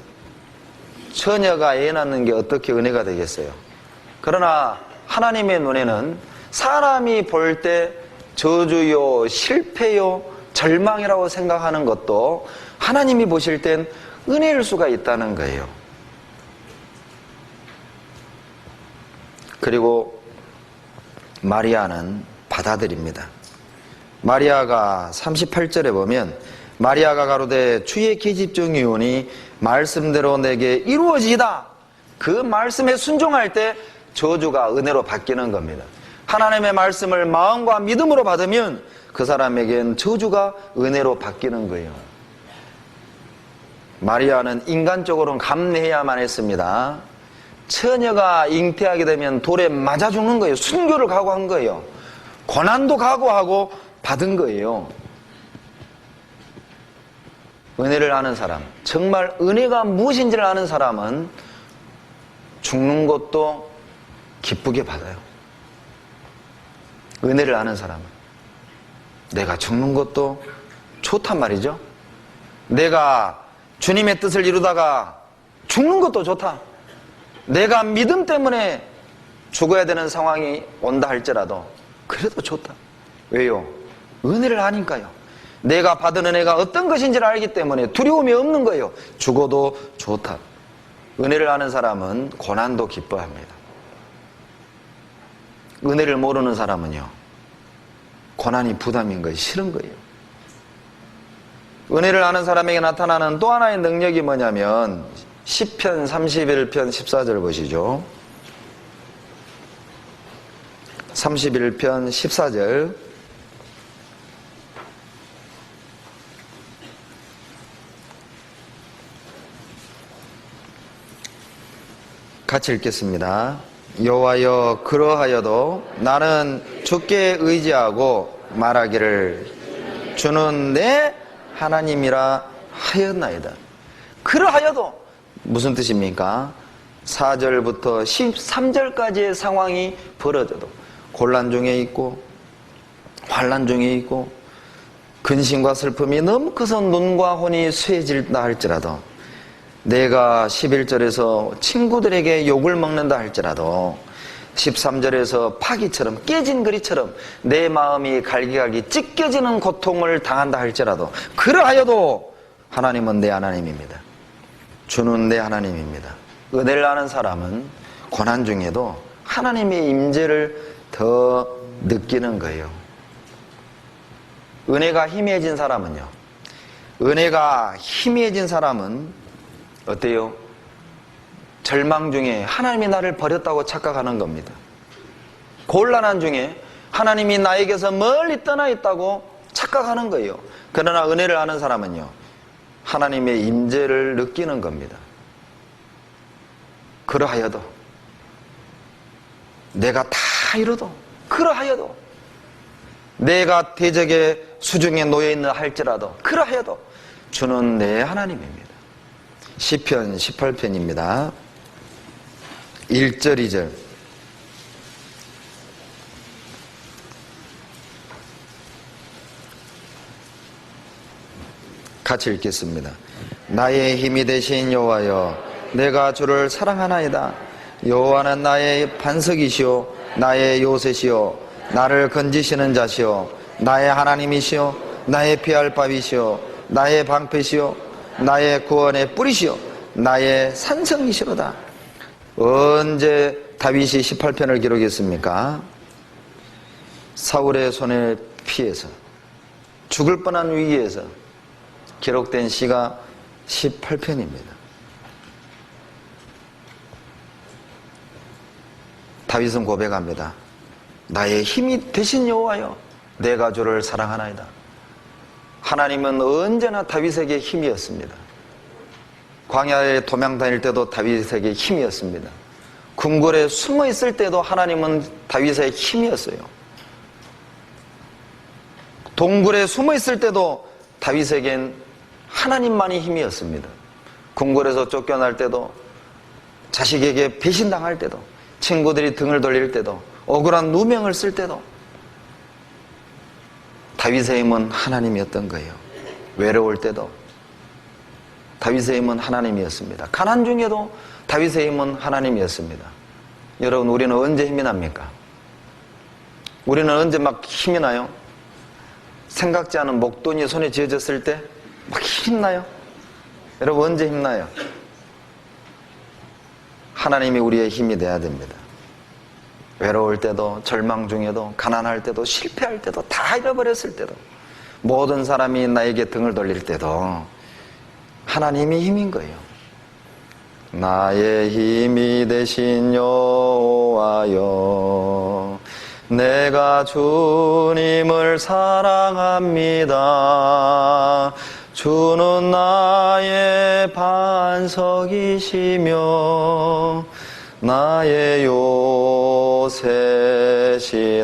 처녀가 애 낳는 게 어떻게 은혜가 되겠어요? 그러나 하나님의 눈에는 사람이 볼 때 저주요, 실패요, 절망이라고 생각하는 것도 하나님이 보실 땐 은혜일 수가 있다는 거예요. 그리고 마리아는 받아들입니다. 마리아가 38절에 보면 마리아가 가로되 주의 계집종이오니 말씀대로 내게 이루어지이다. 그 말씀에 순종할 때 저주가 은혜로 바뀌는 겁니다. 하나님의 말씀을 마음과 믿음으로 받으면 그 사람에겐 저주가 은혜로 바뀌는 거예요. 마리아는 인간적으로는 감내해야만 했습니다. 처녀가 잉태하게 되면 돌에 맞아 죽는 거예요. 순교를 각오한 거예요. 고난도 각오하고 받은 거예요. 은혜를 아는 사람, 정말 은혜가 무엇인지를 아는 사람은 죽는 것도 기쁘게 받아요. 은혜를 아는 사람은 내가 죽는 것도 좋단 말이죠. 내가 주님의 뜻을 이루다가 죽는 것도 좋다. 내가 믿음 때문에 죽어야 되는 상황이 온다 할지라도 그래도 좋다. 왜요? 은혜를 아니까요. 내가 받은 은혜가 어떤 것인지를 알기 때문에 두려움이 없는 거예요. 죽어도 좋다. 은혜를 아는 사람은 고난도 기뻐합니다. 은혜를 모르는 사람은요, 고난이 부담인 거예요. 싫은 거예요. 은혜를 아는 사람에게 나타나는 또 하나의 능력이 뭐냐면 시편 31편 14절 보시죠. 31편 14절 같이 읽겠습니다. 여호와여 그러하여도 나는 주께 의지하고 말하기를 주는 내 하나님이라 하였나이다. 그러하여도 무슨 뜻입니까? 4절부터 13절까지의 상황이 벌어져도 곤란 중에 있고 환난 중에 있고 근심과 슬픔이 너무 커서 눈과 혼이 쇠해질다 할지라도 내가 11절에서 친구들에게 욕을 먹는다 할지라도 13절에서 파기처럼 깨진 그리처럼 내 마음이 갈기갈기 찢겨지는 고통을 당한다 할지라도 그러하여도 하나님은 내 하나님입니다. 주는 내 하나님입니다. 은혜를 아는 사람은 고난 중에도 하나님의 임재를 더 느끼는 거예요. 은혜가 희미해진 사람은요, 은혜가 희미해진 사람은 어때요? 절망 중에 하나님이 나를 버렸다고 착각하는 겁니다. 곤란한 중에 하나님이 나에게서 멀리 떠나 있다고 착각하는 거예요. 그러나 은혜를 아는 사람은요, 하나님의 임재를 느끼는 겁니다. 그러하여도 내가 다 이뤄도 그러하여도 내가 대적의 수중에 놓여있는 할지라도 그러하여도 주는 내 하나님입니다. 시편 18편입니다. 1절 2절 같이 읽겠습니다. 나의 힘이 되신 여호와여 내가 주를 사랑하나이다. 여호와는 나의 반석이시오 나의 요새시오 나를 건지시는 자시오 나의 하나님이시오 나의 피할 밥이시오 나의 방패시오 나의 구원의 뿌리시오 나의 산성이시로다. 언제 다윗이 18편을 기록했습니까? 사울의 손에 피해서 죽을 뻔한 위기에서 기록된 시가 18편입니다. 다윗은 고백합니다. 나의 힘이 되신 여호와여 내가 주를 사랑하나이다. 하나님은 언제나 다윗에게 힘이었습니다. 광야에 도망 다닐 때도 다윗에게 힘이었습니다. 궁궐에 숨어 있을 때도 하나님은 다윗의 힘이었어요. 동굴에 숨어 있을 때도 다윗에겐 하나님만이 힘이었습니다. 궁궐에서 쫓겨날 때도 자식에게 배신당할 때도 친구들이 등을 돌릴 때도 억울한 누명을 쓸 때도 다윗의 힘은 하나님이었던 거예요. 외로울 때도 다윗의 힘은 하나님이었습니다. 가난 중에도 다윗의 힘은 하나님이었습니다. 여러분 우리는 언제 힘이 납니까? 우리는 언제 막 힘이 나요? 생각지 않은 목돈이 손에 쥐어졌을 때 막 힘나요? 여러분 언제 힘나요? 하나님이 우리의 힘이 돼야 됩니다. 외로울 때도, 절망 중에도, 가난할 때도, 실패할 때도, 다 잃어버렸을 때도, 모든 사람이 나에게 등을 돌릴 때도 하나님이 힘인 거예요. 나의 힘이 되신 여호와여, 내가 주님을 사랑합니다. 주는 나의 반석이시며 나의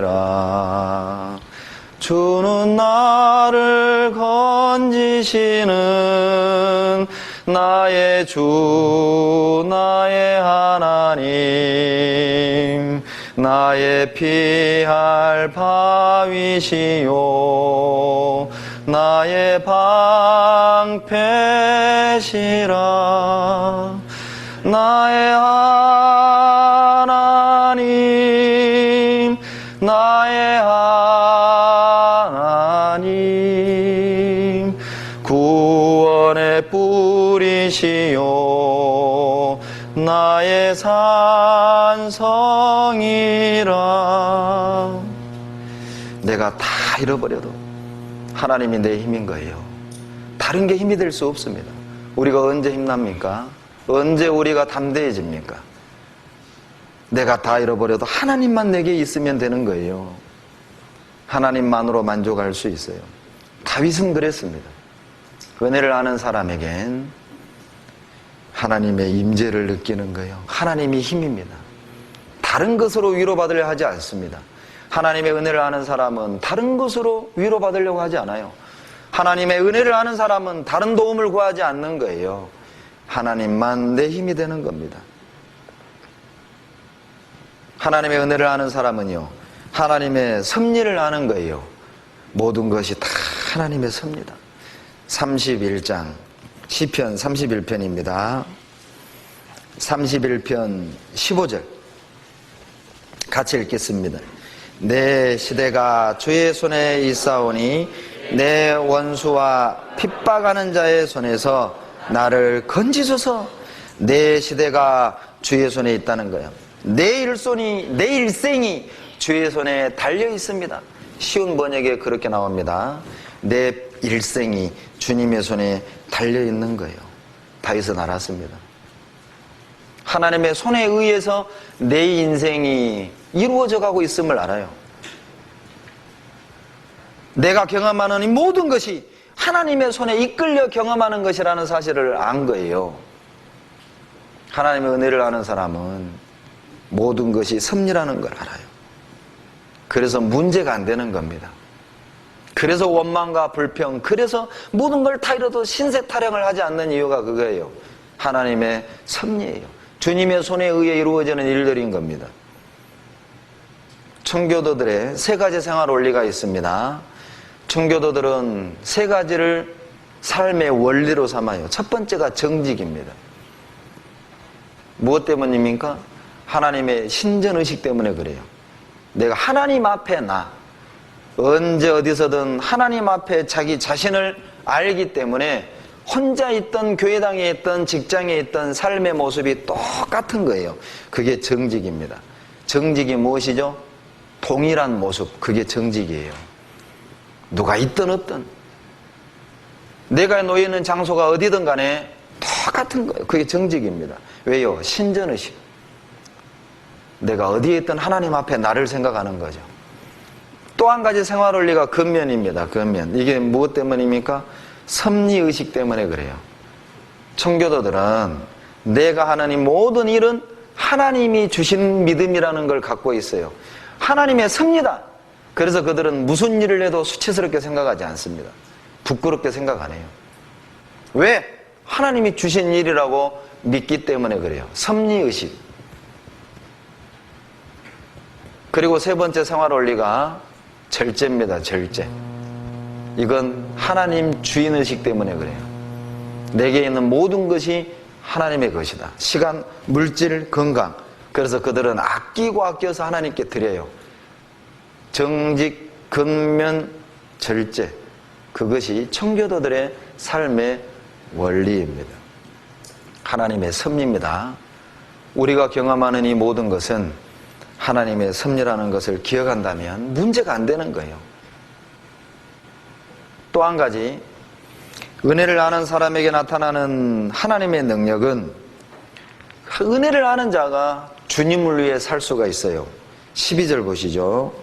요새시라. 주는 나를 건지시는 나의 주, 나의 하나님, 나의 피할 바위시요 나의 방패시라. 나의 하나님, 나의 하나님, 구원의 뿌리시요 나의 산성이라. 내가 다 잃어버려도 하나님이 내 힘인 거예요. 다른 게 힘이 될 수 없습니다. 우리가 언제 힘납니까? 언제 우리가 담대해집니까? 내가 다 잃어버려도 하나님만 내게 있으면 되는 거예요. 하나님만으로 만족할 수 있어요. 다윗은 그랬습니다. 은혜를 아는 사람에겐 하나님의 임재를 느끼는 거예요. 하나님이 힘입니다. 다른 것으로 위로받으려 하지 않습니다. 하나님의 은혜를 아는 사람은 다른 것으로 위로받으려고 하지 않아요. 하나님의 은혜를 아는 사람은 다른 도움을 구하지 않는 거예요. 하나님만 내 힘이 되는 겁니다. 하나님의 은혜를 아는 사람은요, 하나님의 섭리를 아는 거예요. 모든 것이 다 하나님의 섭리다. 31장 시편 31편입니다. 31편 15절 같이 읽겠습니다. 내 시대가 주의 손에 있사오니 내 원수와 핍박하는 자의 손에서 나를 건지소서. 내 시대가 주의 손에 있다는 거예요. 내 일생이 주의 손에 달려 있습니다. 쉬운 번역에 그렇게 나옵니다. 내 일생이 주님의 손에 달려 있는 거예요. 다윗은 알았습니다. 하나님의 손에 의해서 내 인생이 이루어져 가고 있음을 알아요. 내가 경험하는 이 모든 것이 하나님의 손에 이끌려 경험하는 것이라는 사실을 안 거예요. 하나님의 은혜를 아는 사람은 모든 것이 섭리라는 걸 알아요. 그래서 문제가 안 되는 겁니다. 그래서 원망과 불평, 그래서 모든 걸 다 잃어도 신세 타령을 하지 않는 이유가 그거예요. 하나님의 섭리예요. 주님의 손에 의해 이루어지는 일들인 겁니다. 청교도들의 세 가지 생활 원리가 있습니다. 청교도들은 세 가지를 삶의 원리로 삼아요. 첫 번째가 정직입니다. 무엇 때문입니까? 하나님의 신전의식 때문에 그래요. 내가 하나님 앞에 언제 어디서든 하나님 앞에 자기 자신을 알기 때문에 혼자 있던 교회당에 있던 직장에 있던 삶의 모습이 똑같은 거예요. 그게 정직입니다. 정직이 무엇이죠? 동일한 모습, 그게 정직이에요. 누가 있든 없든 내가 놓여 있는 장소가 어디든 간에 똑같은 거예요. 그게 정직입니다. 왜요? 신전의식. 내가 어디에 있든 하나님 앞에 나를 생각하는 거죠. 또 한 가지 생활 원리가 근면입니다. 근면. 이게 무엇 때문입니까? 섭리의식 때문에 그래요. 청교도들은 내가 하는 이 모든 일은 하나님이 주신 믿음이라는 걸 갖고 있어요. 하나님의 섭리다. 그래서 그들은 무슨 일을 해도 수치스럽게 생각하지 않습니다. 부끄럽게 생각 안 해요. 왜? 하나님이 주신 일이라고 믿기 때문에 그래요. 섭리의식. 그리고 세 번째 생활 원리가 절제입니다. 절제. 이건 하나님 주인의식 때문에 그래요. 내게 있는 모든 것이 하나님의 것이다. 시간, 물질, 건강. 그래서 그들은 아끼고 아껴서 하나님께 드려요. 정직, 근면, 절제. 그것이 청교도들의 삶의 원리입니다. 하나님의 섭리입니다. 우리가 경험하는 이 모든 것은 하나님의 섭리라는 것을 기억한다면 문제가 안 되는 거예요. 또 한 가지, 은혜를 아는 사람에게 나타나는 하나님의 능력은 은혜를 아는 자가 주님을 위해 살 수가 있어요. 12절 보시죠.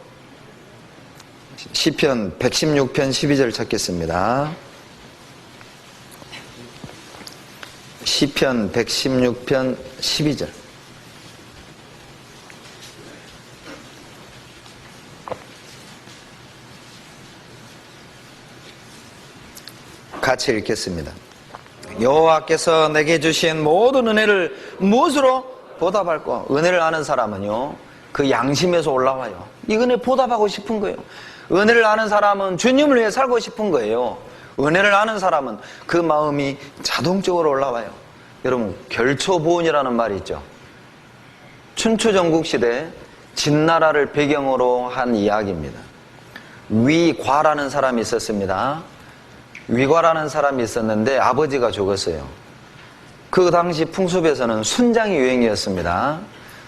시편 116편 12절 찾겠습니다. 시편 116편 12절. 같이 읽겠습니다. 여호와께서 내게 주신 모든 은혜를 무엇으로 보답할까? 은혜를 아는 사람은요, 그 양심에서 올라와요. 이 은혜 보답하고 싶은 거예요. 은혜를 아는 사람은 주님을 위해 살고 싶은 거예요. 은혜를 아는 사람은 그 마음이 자동적으로 올라와요. 여러분, 결초보은이라는 말이 있죠. 춘추전국시대 진나라를 배경으로 한 이야기입니다. 위과라는 사람이 있었습니다. 위과라는 사람이 있었는데 아버지가 죽었어요. 그 당시 풍습에서는 순장이 유행이었습니다.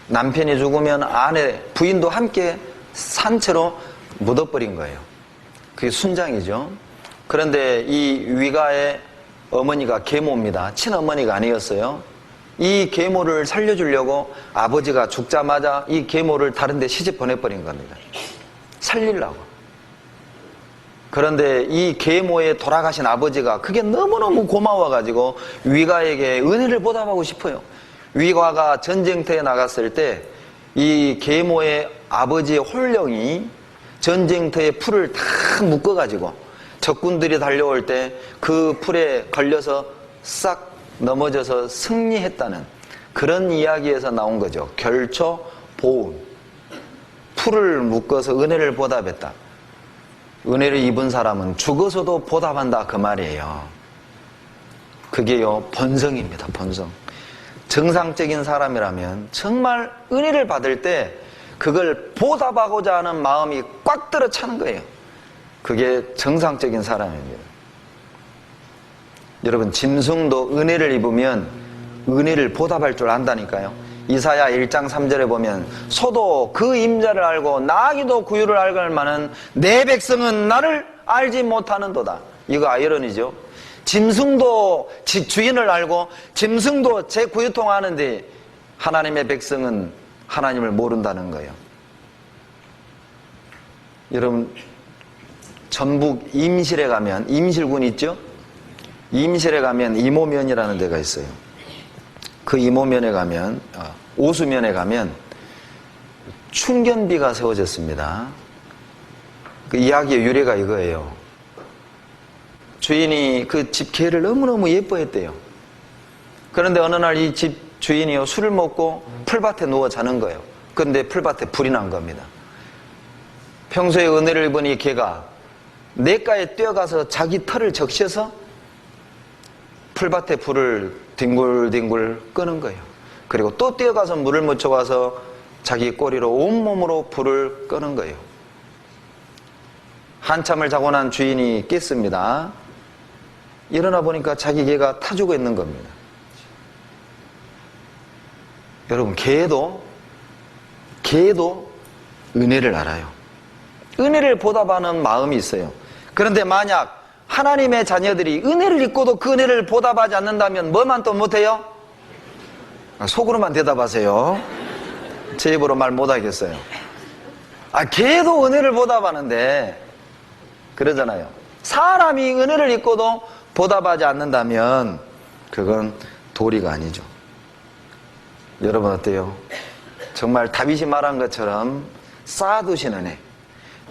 남편이 죽으면 아내, 부인도 함께 산채로 묻어버린 거예요. 그게 순장이죠. 그런데 이 위가의 어머니가 계모입니다. 친어머니가 아니었어요. 이 계모를 살려주려고 아버지가 죽자마자 이 계모를 다른 데 시집 보내버린 겁니다. 살리려고. 그런데 이 계모에 돌아가신 아버지가 그게 너무너무 고마워가지고 위가에게 은혜를 보답하고 싶어요. 위가가 전쟁터에 나갔을 때 이 계모의 아버지의 홀령이 전쟁터에 풀을 다 묶어가지고 적군들이 달려올 때 그 풀에 걸려서 싹 넘어져서 승리했다는 그런 이야기에서 나온 거죠. 결초보은. 풀을 묶어서 은혜를 보답했다. 은혜를 입은 사람은 죽어서도 보답한다, 그 말이에요. 그게요, 본성입니다. 본성. 정상적인 사람이라면 정말 은혜를 받을 때 그걸 보답하고자 하는 마음이 꽉 들어 차는 거예요. 그게 정상적인 사람입니다. 여러분, 짐승도 은혜를 입으면 은혜를 보답할 줄 안다니까요. 이사야 1장 3절에 보면 소도 그 임자를 알고 나귀도 구유를 알걸만은 내 백성은 나를 알지 못하는도다. 이거 아이러니죠. 짐승도 주인을 알고 짐승도 제 구유통 하는데 하나님의 백성은 하나님을 모른다는 거예요. 여러분, 전북 임실에 가면, 임실군 있죠? 임실에 가면 이모면이라는 데가 있어요. 그 이모면에 가면, 오수면에 가면 충견비가 세워졌습니다. 그 이야기의 유래가 이거예요. 주인이 그 집 개를 너무너무 예뻐했대요. 그런데 어느 날 이 집 주인이요, 술을 먹고 풀밭에 누워 자는 거예요. 그런데 풀밭에 불이 난 겁니다. 평소에 은혜를 입은 이 개가 냇가에 뛰어가서 자기 털을 적셔서 풀밭에 불을 뒹굴뒹굴 끄는 거예요. 그리고 또 뛰어가서 물을 묻혀와서 자기 꼬리로 온몸으로 불을 끄는 거예요. 한참을 자고 난 주인이 깼습니다. 일어나 보니까 자기 개가 타 죽어 있는 겁니다. 여러분, 개도 은혜를 알아요. 은혜를 보답하는 마음이 있어요. 그런데 만약 하나님의 자녀들이 은혜를 입고도 그 은혜를 보답하지 않는다면 뭐만 또 못해요? 속으로만 대답하세요. 제 입으로 말 못하겠어요. 개도 은혜를 보답하는데 그러잖아요. 사람이 은혜를 입고도 보답하지 않는다면 그건 도리가 아니죠. 여러분 어때요? 정말 다윗이 말한 것처럼 쌓아두신 은혜,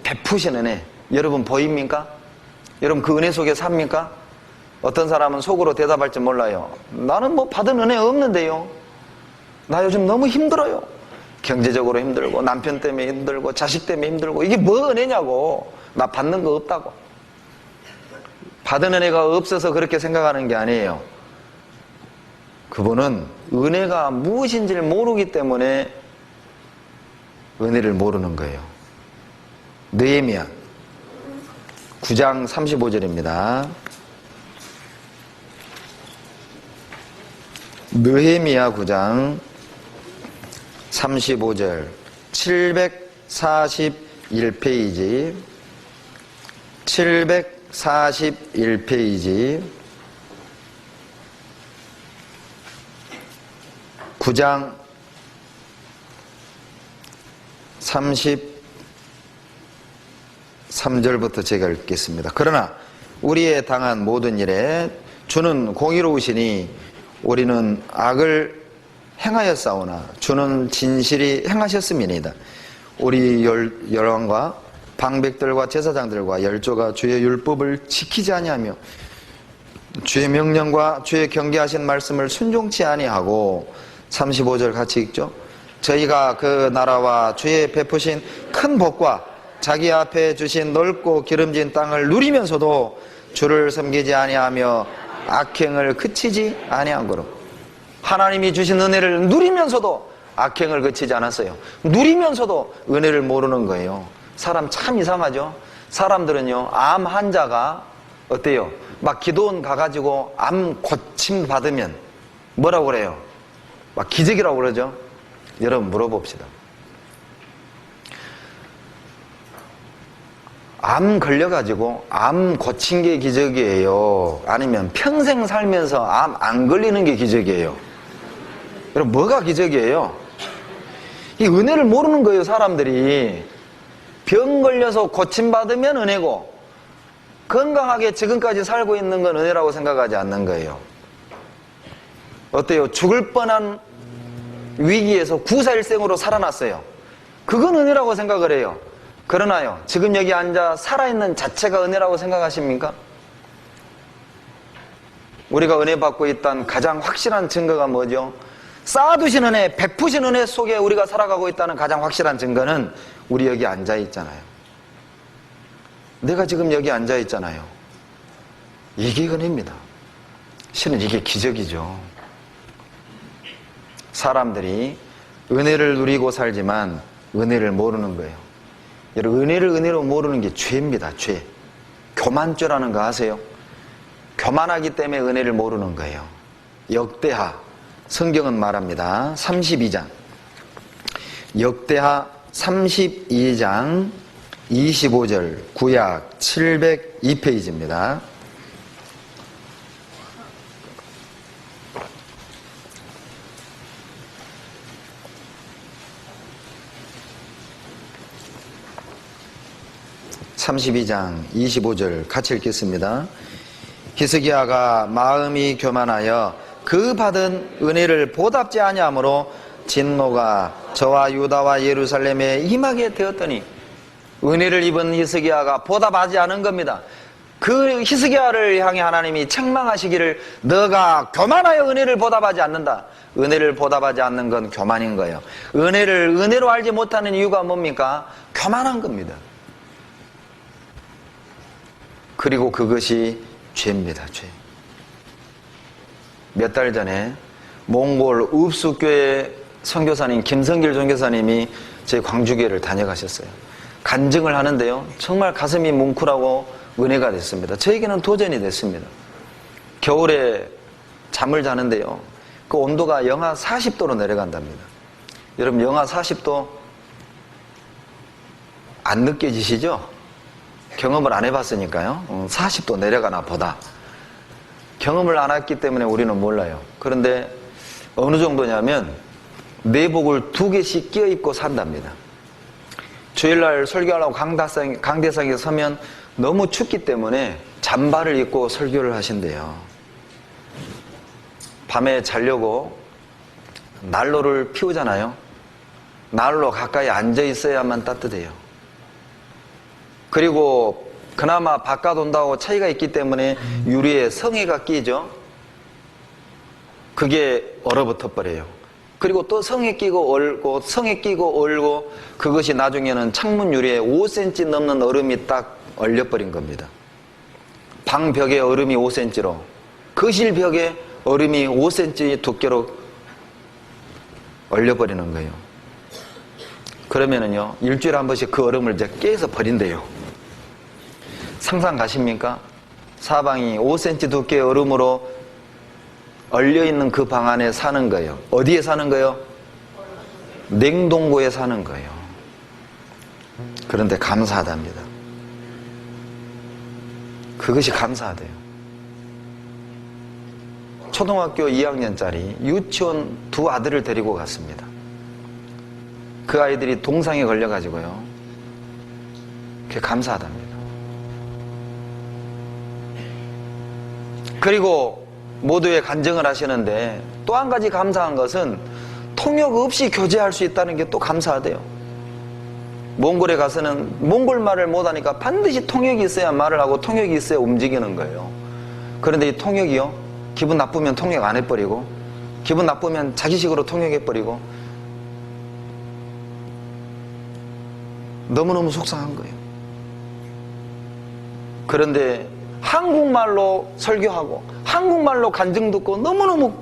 베푸신 은혜, 여러분 보입니까? 여러분 그 은혜 속에 삽니까? 어떤 사람은 속으로 대답할 줄 몰라요. 나는 뭐 받은 은혜 없는데요. 나 요즘 너무 힘들어요. 경제적으로 힘들고 남편 때문에 힘들고 자식 때문에 힘들고 이게 뭐 은혜냐고. 나 받는 거 없다고. 받은 은혜가 없어서 그렇게 생각하는 게 아니에요. 그분은 은혜가 무엇인지를 모르기 때문에 은혜를 모르는 거예요. 느헤미야 9장 35절입니다. 느헤미야 9장 35절 741페이지 741페이지 9장 33절부터 제가 읽겠습니다. 그러나 우리의 당한 모든 일에 주는 공의로우시니 우리는 악을 행하였사오나 주는 진실이 행하셨음이니이다. 우리 열왕과 방백들과 제사장들과 열조가 주의 율법을 지키지 아니하며 주의 명령과 주의 경계하신 말씀을 순종치 아니하고 35절 같이 읽죠. 저희가 그 나라와 주의 베푸신 큰 복과 자기 앞에 주신 넓고 기름진 땅을 누리면서도 주를 섬기지 아니하며 악행을 그치지 아니한 거로 하나님이 주신 은혜를 누리면서도 악행을 그치지 않았어요. 누리면서도 은혜를 모르는 거예요. 사람 참 이상하죠. 사람들은요, 암 환자가 어때요? 막 기도원 가가지고 암 고침 받으면 뭐라고 그래요? 막 기적이라고 그러죠. 여러분 물어봅시다. 암 걸려가지고 암 고친 게 기적이에요? 아니면 평생 살면서 암 안 걸리는 게 기적이에요? 여러분 뭐가 기적이에요? 이 은혜를 모르는 거예요. 사람들이 병 걸려서 고침받으면 은혜고 건강하게 지금까지 살고 있는 건 은혜라고 생각하지 않는 거예요. 어때요? 죽을 뻔한 위기에서 구사일생으로 살아났어요. 그건 은혜라고 생각을 해요. 그러나요, 지금 여기 앉아 살아있는 자체가 은혜라고 생각하십니까? 우리가 은혜 받고 있다는 가장 확실한 증거가 뭐죠? 쌓아두신 은혜, 베푸신 은혜 속에 우리가 살아가고 있다는 가장 확실한 증거는 우리 여기 앉아 있잖아요. 내가 지금 여기 앉아 있잖아요. 이게 은혜입니다. 실은 이게 기적이죠. 사람들이 은혜를 누리고 살지만 은혜를 모르는 거예요. 여러분, 은혜를 은혜로 모르는 게 죄입니다. 죄. 교만죄라는 거 아세요? 교만하기 때문에 은혜를 모르는 거예요. 역대하, 성경은 말합니다. 32장 역대하 32장 25절, 구약 702페이지입니다. (32장) 25절 같이 읽겠습니다. 히스기야가 마음이 교만하여 그 받은 은혜를 보답지 아니하므로 진노가 저와 유다와 예루살렘에 임하게 되었더니, 은혜를 입은 히스기야가 보답하지 않은 겁니다. 그 히스기야를 향해 하나님이 책망하시기를, 너가 교만하여 은혜를 보답하지 않는다. 은혜를 보답하지 않는 건 교만인 거예요. 은혜를 은혜로 알지 못하는 이유가 뭡니까? 교만한 겁니다. 그리고 그것이 죄입니다. 죄. 몇 달 전에 몽골 읍수교회 선교사님 김성길 선교사님이 제 광주교회를 다녀가셨어요. 간증을 하는데요, 정말 가슴이 뭉클하고 은혜가 됐습니다. 저에게는 도전이 됐습니다. 겨울에 잠을 자는데요, 그 온도가 영하 40도로 내려간답니다. 여러분, 영하 40도 안 느껴지시죠? 경험을 안 해봤으니까요. 40도 내려가나 보다. 경험을 안 했기 때문에 우리는 몰라요. 그런데 어느 정도냐면 내복을 2개씩 끼어 입고 산답니다. 주일날 설교하려고 강대상에 서면 너무 춥기 때문에 잠바를 입고 설교를 하신대요. 밤에 자려고 난로를 피우잖아요. 난로 가까이 앉아 있어야만 따뜻해요. 그리고 그나마 바깥 온다고 차이가 있기 때문에 유리에 성에가 끼죠. 그게 얼어붙어 버려요. 그리고 또 성에 끼고 얼고, 성에 끼고 얼고, 그것이 나중에는 창문 유리에 5cm 넘는 얼음이 딱 얼려버린 겁니다. 방 벽에 얼음이 5cm로, 거실 벽에 얼음이 5cm 두께로 얼려버리는 거예요. 그러면은요, 일주일에 한 번씩 그 얼음을 이제 깨서 버린대요. 상상 가십니까? 사방이 5cm 두께의 얼음으로 얼려있는 그 방 안에 사는 거예요. 어디에 사는 거예요? 냉동고에 사는 거예요. 그런데 감사하답니다. 그것이 감사하대요. 초등학교 2학년짜리 유치원 두 아들을 데리고 갔습니다. 그 아이들이 동상에 걸려가지고요. 그게 감사하답니다. 그리고 모두의 간증을 하시는데 또 한 가지 감사한 것은 통역 없이 교제할 수 있다는 게 또 감사하대요. 몽골에 가서는 몽골 말을 못하니까 반드시 통역이 있어야 말을 하고 통역이 있어야 움직이는 거예요. 그런데 이 통역이요, 기분 나쁘면 통역 안 해버리고, 기분 나쁘면 자기식으로 통역해버리고, 너무너무 속상한 거예요. 그런데 한국말로 설교하고 한국말로 간증 듣고 너무너무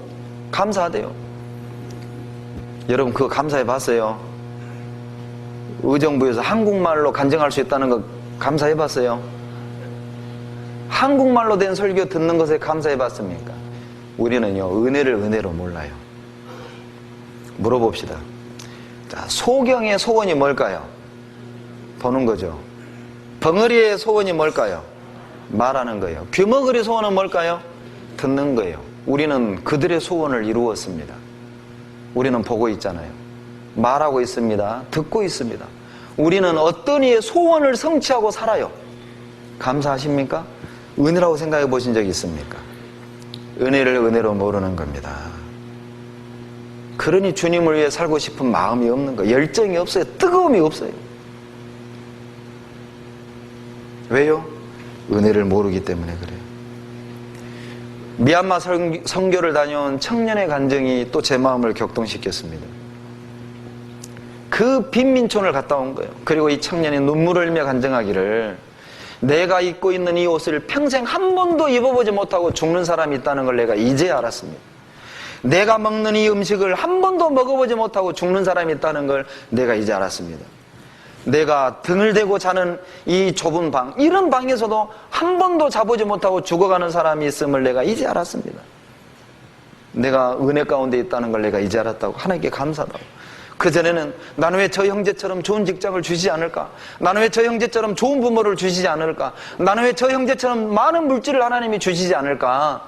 감사하대요. 여러분 그거 감사해 봤어요? 의정부에서 한국말로 간증할 수 있다는 거 감사해 봤어요? 한국말로 된 설교 듣는 것에 감사해 봤습니까? 우리는요, 은혜를 은혜로 몰라요. 물어봅시다. 자, 소경의 소원이 뭘까요? 보는 거죠. 벙어리의 소원이 뭘까요? 말하는 거예요. 귀머거리 소원은 뭘까요? 듣는 거예요. 우리는 그들의 소원을 이루었습니다. 우리는 보고 있잖아요. 말하고 있습니다. 듣고 있습니다. 우리는 어떤 이의 소원을 성취하고 살아요. 감사하십니까? 은혜라고 생각해 보신 적이 있습니까? 은혜를 은혜로 모르는 겁니다. 그러니 주님을 위해 살고 싶은 마음이 없는 거예요. 열정이 없어요. 뜨거움이 없어요. 왜요? 은혜를 모르기 때문에 그래요. 미얀마 선교를 다녀온 청년의 간증이 또 제 마음을 격동시켰습니다. 그 빈민촌을 갔다 온 거예요. 그리고 이 청년이 눈물을 흘리며 간증하기를, 내가 입고 있는 이 옷을 평생 한 번도 입어보지 못하고 죽는 사람이 있다는 걸 내가 이제 알았습니다. 내가 먹는 이 음식을 한 번도 먹어보지 못하고 죽는 사람이 있다는 걸 내가 이제 알았습니다. 내가 등을 대고 자는 이 좁은 방, 이런 방에서도 한 번도 자보지 못하고 죽어가는 사람이 있음을 내가 이제 알았습니다. 내가 은혜 가운데 있다는 걸 내가 이제 알았다고, 하나님께 감사하다고. 그전에는 나는 왜 저 형제처럼 좋은 직장을 주시지 않을까? 나는 왜 저 형제처럼 좋은 부모를 주시지 않을까? 나는 왜 저 형제처럼 많은 물질을 하나님이 주시지 않을까?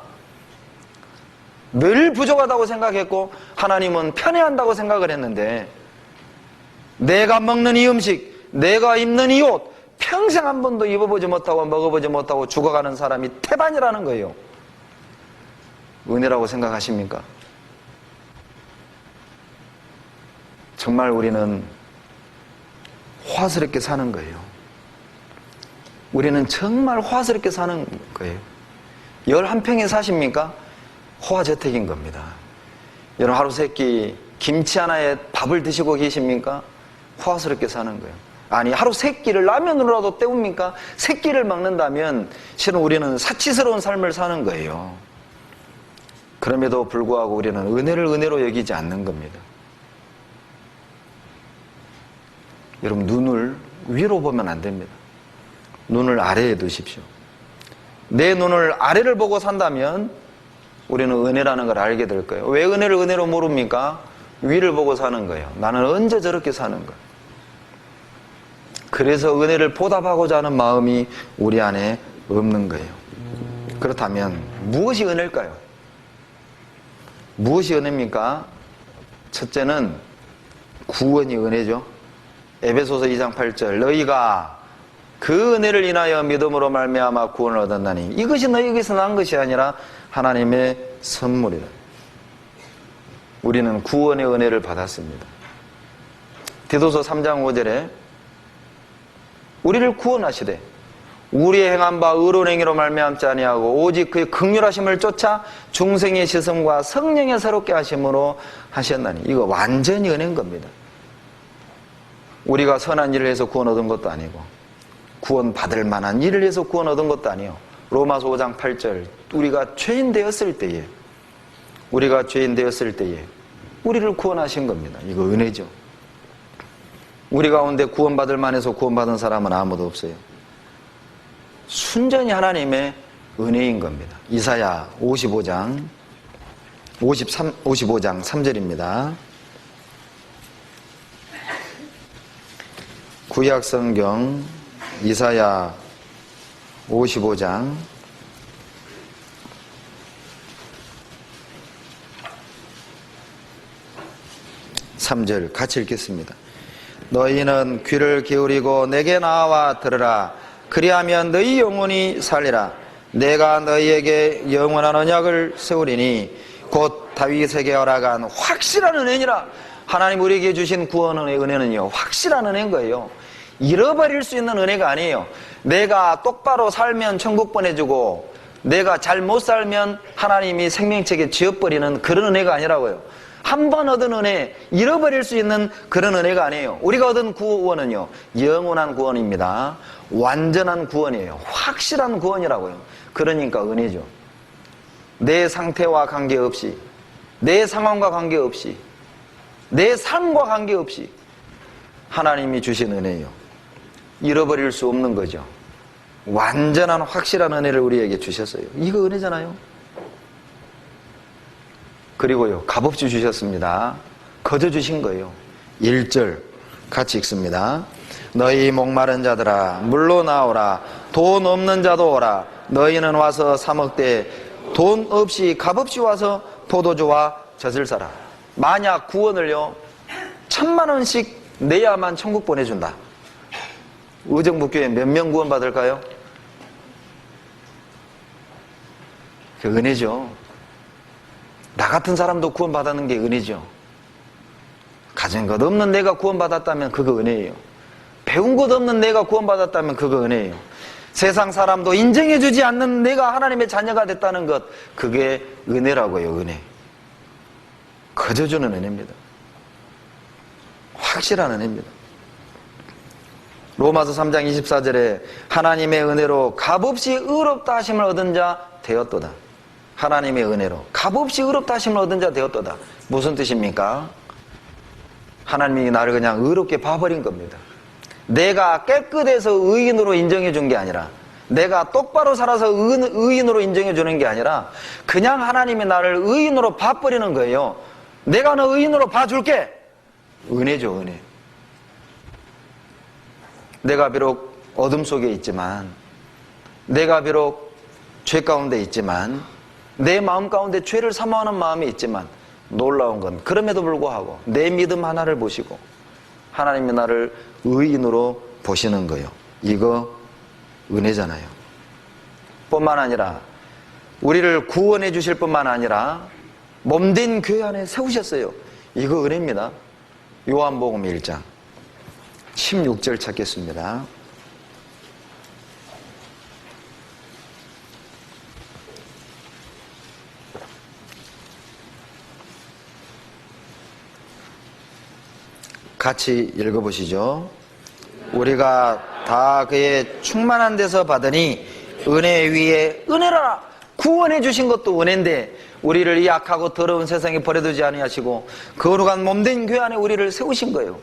늘 부족하다고 생각했고 하나님은 편애한다고 생각을 했는데, 내가 먹는 이 음식, 내가 입는 이 옷, 평생 한 번도 입어보지 못하고 먹어보지 못하고 죽어가는 사람이 태반이라는 거예요. 은혜라고 생각하십니까? 정말 우리는 화스럽게 사는 거예요. 우리는 정말 화스럽게 사는 거예요. 11평에 사십니까? 호화저택인 겁니다. 여러분 하루 세끼 김치 하나에 밥을 드시고 계십니까? 호화스럽게 사는 거예요. 아니, 하루 세 끼를 라면으로라도 때웁니까? 세 끼를 먹는다면 실은 우리는 사치스러운 삶을 사는 거예요. 그럼에도 불구하고 우리는 은혜를 은혜로 여기지 않는 겁니다. 여러분, 눈을 위로 보면 안 됩니다. 눈을 아래에 두십시오. 내 눈을 아래를 보고 산다면 우리는 은혜라는 걸 알게 될 거예요. 왜 은혜를 은혜로 모릅니까? 위를 보고 사는 거예요. 나는 언제 저렇게 사는 거야? 그래서 은혜를 보답하고자 하는 마음이 우리 안에 없는 거예요. 그렇다면 무엇이 은혜일까요? 무엇이 은혜입니까? 첫째는 구원이 은혜죠. 에베소서 2장 8절, 너희가 그 은혜를 인하여 믿음으로 말미암아 구원을 얻었나니 이것이 너희에게서 난 것이 아니라 하나님의 선물이다. 우리는 구원의 은혜를 받았습니다. 디도서 3장 5절에 우리를 구원하시되 우리의 행한 바 의로운 행위로 말미암지 아니하고 오직 그의 긍휼하심을 쫓아 중생의 시선과 성령의 새롭게 하심으로 하셨나니, 이거 완전히 은혜인 겁니다. 우리가 선한 일을 해서 구원 얻은 것도 아니고 구원 받을 만한 일을 해서 구원 얻은 것도 아니에요. 로마서 5장 8절, 우리가 죄인 되었을 때에 우리를 구원하신 겁니다. 이거 은혜죠. 우리 가운데 구원받을 만해서 구원받은 사람은 아무도 없어요. 순전히 하나님의 은혜인 겁니다. 이사야 55장 3절입니다. 구약성경 이사야 55장 3절 같이 읽겠습니다. 너희는 귀를 기울이고 내게 나와 들으라. 그리하면 너희 영혼이 살리라. 내가 너희에게 영원한 언약을 세우리니 곧 다윗에게 허락한 확실한 은혜니라. 하나님 우리에게 주신 구원의 은혜는요, 확실한 은혜인 거예요. 잃어버릴 수 있는 은혜가 아니에요. 내가 똑바로 살면 천국 보내주고 내가 잘 못 살면 하나님이 생명책에 지어버리는 그런 은혜가 아니라고요. 한 번 얻은 은혜, 잃어버릴 수 있는 그런 은혜가 아니에요. 우리가 얻은 구원은요, 영원한 구원입니다. 완전한 구원이에요. 확실한 구원이라고요. 그러니까 은혜죠. 내 상태와 관계없이, 내 상황과 관계없이, 내 삶과 관계없이 하나님이 주신 은혜예요. 잃어버릴 수 없는 거죠. 완전한 확실한 은혜를 우리에게 주셨어요. 이거 은혜잖아요. 그리고요, 값없이 주셨습니다. 거저 주신 거예요. 1절 같이 읽습니다. 너희 목마른 자들아 물로 나오라. 돈 없는 자도 오라. 너희는 와서 사 먹되 돈 없이 값없이 와서 포도주와 젖을 사라. 만약 구원을요 1000만 원씩 내야만 천국 보내준다. 의정부교회 몇 명 구원 받을까요? 그 은혜죠. 나 같은 사람도 구원 받았는 게 은혜죠. 가진 것 없는 내가 구원 받았다면 그거 은혜예요. 배운 것 없는 내가 구원 받았다면 그거 은혜예요. 세상 사람도 인정해주지 않는 내가 하나님의 자녀가 됐다는 것, 그게 은혜라고요. 은혜. 거저 주는 은혜입니다. 확실한 은혜입니다. 로마서 3장 24절에 하나님의 은혜로 값없이 의롭다 하심을 얻은 자 되었도다. 하나님의 은혜로 값없이 의롭다 하심을 얻은 자 되었도다. 무슨 뜻입니까? 하나님이 나를 그냥 의롭게 봐버린 겁니다. 내가 깨끗해서 의인으로 인정해 준 게 아니라, 내가 똑바로 살아서 의인으로 인정해 주는 게 아니라 그냥 하나님이 나를 의인으로 봐버리는 거예요. 내가 너 의인으로 봐줄게. 은혜죠, 은혜. 내가 비록 어둠 속에 있지만, 내가 비록 죄 가운데 있지만, 내 마음 가운데 죄를 사모하는 마음이 있지만, 놀라운 건 그럼에도 불구하고 내 믿음 하나를 보시고 하나님이 나를 의인으로 보시는 거예요. 이거 은혜잖아요. 뿐만 아니라 우리를 구원해 주실 뿐만 아니라 몸된 교회 안에 세우셨어요. 이거 은혜입니다. 요한복음 1장 16절 찾겠습니다. 같이 읽어보시죠. 우리가 다 그의 충만한 데서 받으니 은혜 위에 은혜라. 구원해 주신 것도 은혜인데 우리를 이 악하고 더러운 세상에 버려두지 아니하시고 거룩한 몸된 교회 안에 우리를 세우신 거예요.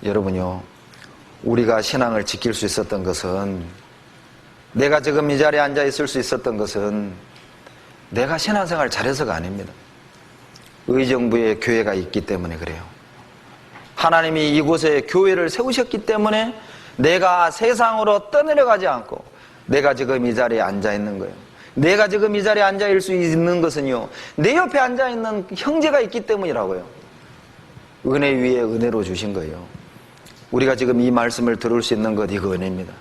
여러분요, 우리가 신앙을 지킬 수 있었던 것은, 내가 지금 이 자리에 앉아 있을 수 있었던 것은 내가 신앙생활 잘해서가 아닙니다. 의정부에 교회가 있기 때문에 그래요. 하나님이 이곳에 교회를 세우셨기 때문에 내가 세상으로 떠내려가지 않고 내가 지금 이 자리에 앉아 있는 거예요. 내가 지금 이 자리에 앉아 있을 수 있는 것은요, 내 옆에 앉아 있는 형제가 있기 때문이라고요. 은혜 위에 은혜로 주신 거예요. 우리가 지금 이 말씀을 들을 수 있는 것, 이거 은혜입니다.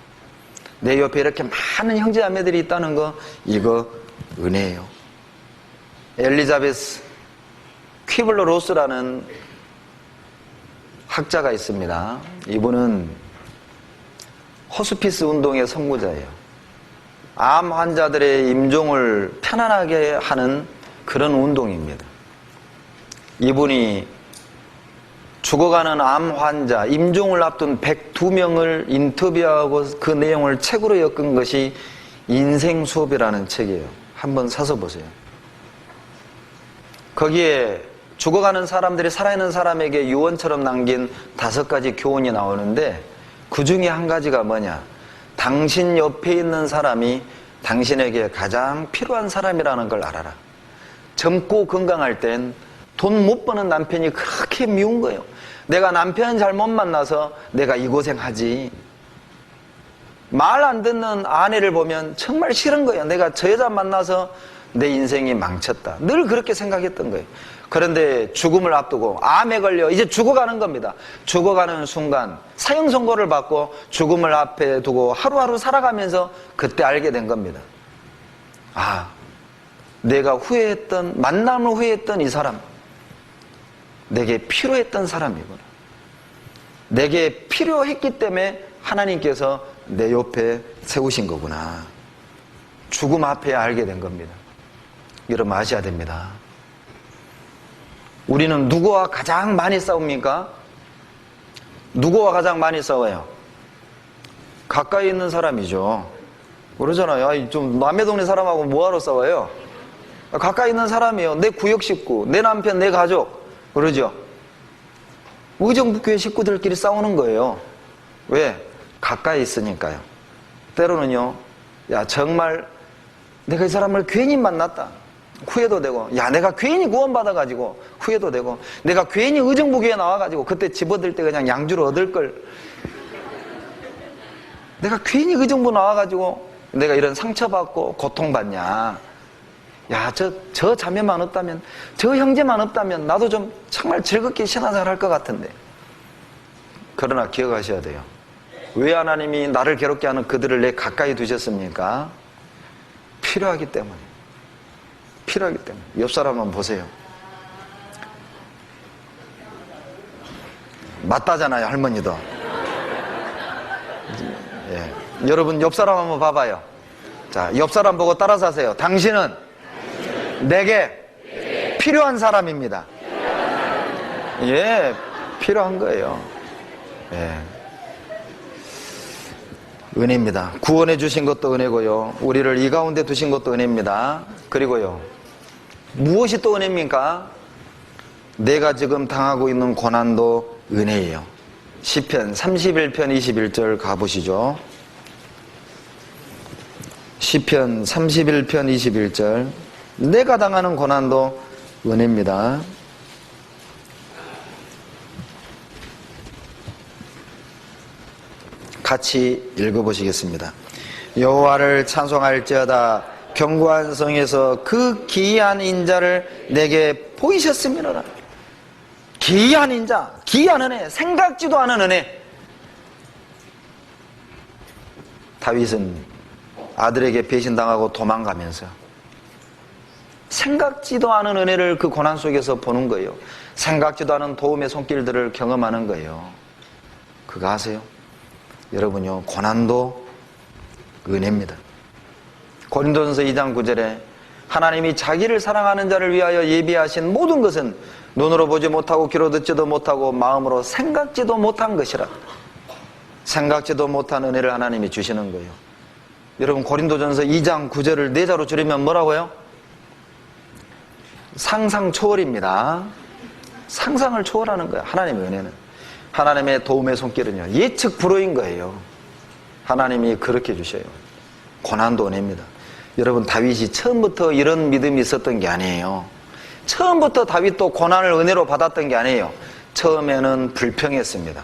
내 옆에 이렇게 많은 형제자매들이 있다는 거, 이거 은혜예요. 엘리자베스 퀴블러 로스라는 학자가 있습니다. 이분은 호스피스 운동의 선구자예요. 암 환자들의 임종을 편안하게 하는 그런 운동입니다. 이분이 죽어가는 암 환자, 임종을 앞둔 102명을 인터뷰하고 그 내용을 책으로 엮은 것이 인생 수업이라는 책이에요. 한번 사서 보세요. 거기에 죽어가는 사람들이 살아있는 사람에게 유언처럼 남긴 5가지 교훈이 나오는데, 그 중에 한 가지가 뭐냐? 당신 옆에 있는 사람이 당신에게 가장 필요한 사람이라는 걸 알아라. 젊고 건강할 땐 돈 못 버는 남편이 그렇게 미운 거예요. 내가 남편 잘못 만나서 내가 이 고생하지. 말 안 듣는 아내를 보면 정말 싫은 거예요. 내가 저 여자 만나서 내 인생이 망쳤다. 늘 그렇게 생각했던 거예요. 그런데 죽음을 앞두고 암에 걸려 이제 죽어가는 겁니다. 죽어가는 순간 사형 선고를 받고 죽음을 앞에 두고 하루하루 살아가면서 그때 알게 된 겁니다. 아, 내가 후회했던, 만남을 후회했던 이 사람, 내게 필요했던 사람이구나. 내게 필요했기 때문에 하나님께서 내 옆에 세우신 거구나. 죽음 앞에 알게 된 겁니다. 여러분 아셔야 됩니다. 우리는 누구와 가장 많이 싸웁니까? 누구와 가장 많이 싸워요? 가까이 있는 사람이죠. 그러잖아요. 아이, 좀 남의 동네 사람하고 뭐하러 싸워요? 가까이 있는 사람이에요. 내 구역 식구, 내 남편, 내 가족. 그러죠? 의정부교회 식구들끼리 싸우는 거예요. 왜? 가까이 있으니까요. 때로는요, 야, 정말 내가 이 사람을 괜히 만났다. 후회도 되고, 야, 내가 괜히 구원받아가지고 후회도 되고, 내가 괜히 의정부교회 나와가지고 그때 집어들 때 그냥 양주를 얻을 걸. 내가 괜히 의정부 나와가지고 내가 이런 상처받고 고통받냐. 야, 저 자매만 없다면, 저 형제만 없다면 나도 좀 정말 즐겁게 신앙생활 할 것 같은데. 그러나 기억하셔야 돼요. 왜 하나님이 나를 괴롭게 하는 그들을 내 가까이 두셨습니까? 필요하기 때문에. 필요하기 때문에. 옆 사람 한번 보세요. 맞다잖아요, 할머니도. 예. 여러분 옆 사람 한번 봐봐요. 자, 옆 사람 보고 따라서 하세요. 당신은 내게 필요한 사람입니다. 예, 필요한 거예요. 예. 은혜입니다. 구원해 주신 것도 은혜고요. 우리를 이 가운데 두신 것도 은혜입니다. 그리고요, 무엇이 또 은혜입니까? 내가 지금 당하고 있는 고난도 은혜예요. 시편 31편 21절 가보시죠. 시편 31편 21절. 내가 당하는 고난도 은혜입니다. 같이 읽어보시겠습니다. 여호와를 찬송할지어다. 견고한 성에서 그 기이한 인자를 내게 보이셨음이로라. 기이한 인자, 기이한 은혜, 생각지도 않은 은혜. 다윗은 아들에게 배신당하고 도망가면서 생각지도 않은 은혜를 그 고난 속에서 보는 거예요. 생각지도 않은 도움의 손길들을 경험하는 거예요. 그거 아세요? 여러분요, 고난도 은혜입니다. 고린도전서 2장 9절에 하나님이 자기를 사랑하는 자를 위하여 예비하신 모든 것은 눈으로 보지 못하고 귀로 듣지도 못하고 마음으로 생각지도 못한 것이라. 생각지도 못한 은혜를 하나님이 주시는 거예요. 여러분 고린도전서 2장 9절을 4자로 줄이면 뭐라고요? 상상 초월입니다. 상상을 초월하는 거예요. 하나님의 은혜는. 하나님의 도움의 손길은요, 예측 불허인 거예요. 하나님이 그렇게 주셔요. 고난도 은혜입니다. 여러분 다윗이 처음부터 이런 믿음이 있었던 게 아니에요. 처음부터 다윗도 고난을 은혜로 받았던 게 아니에요. 처음에는 불평했습니다.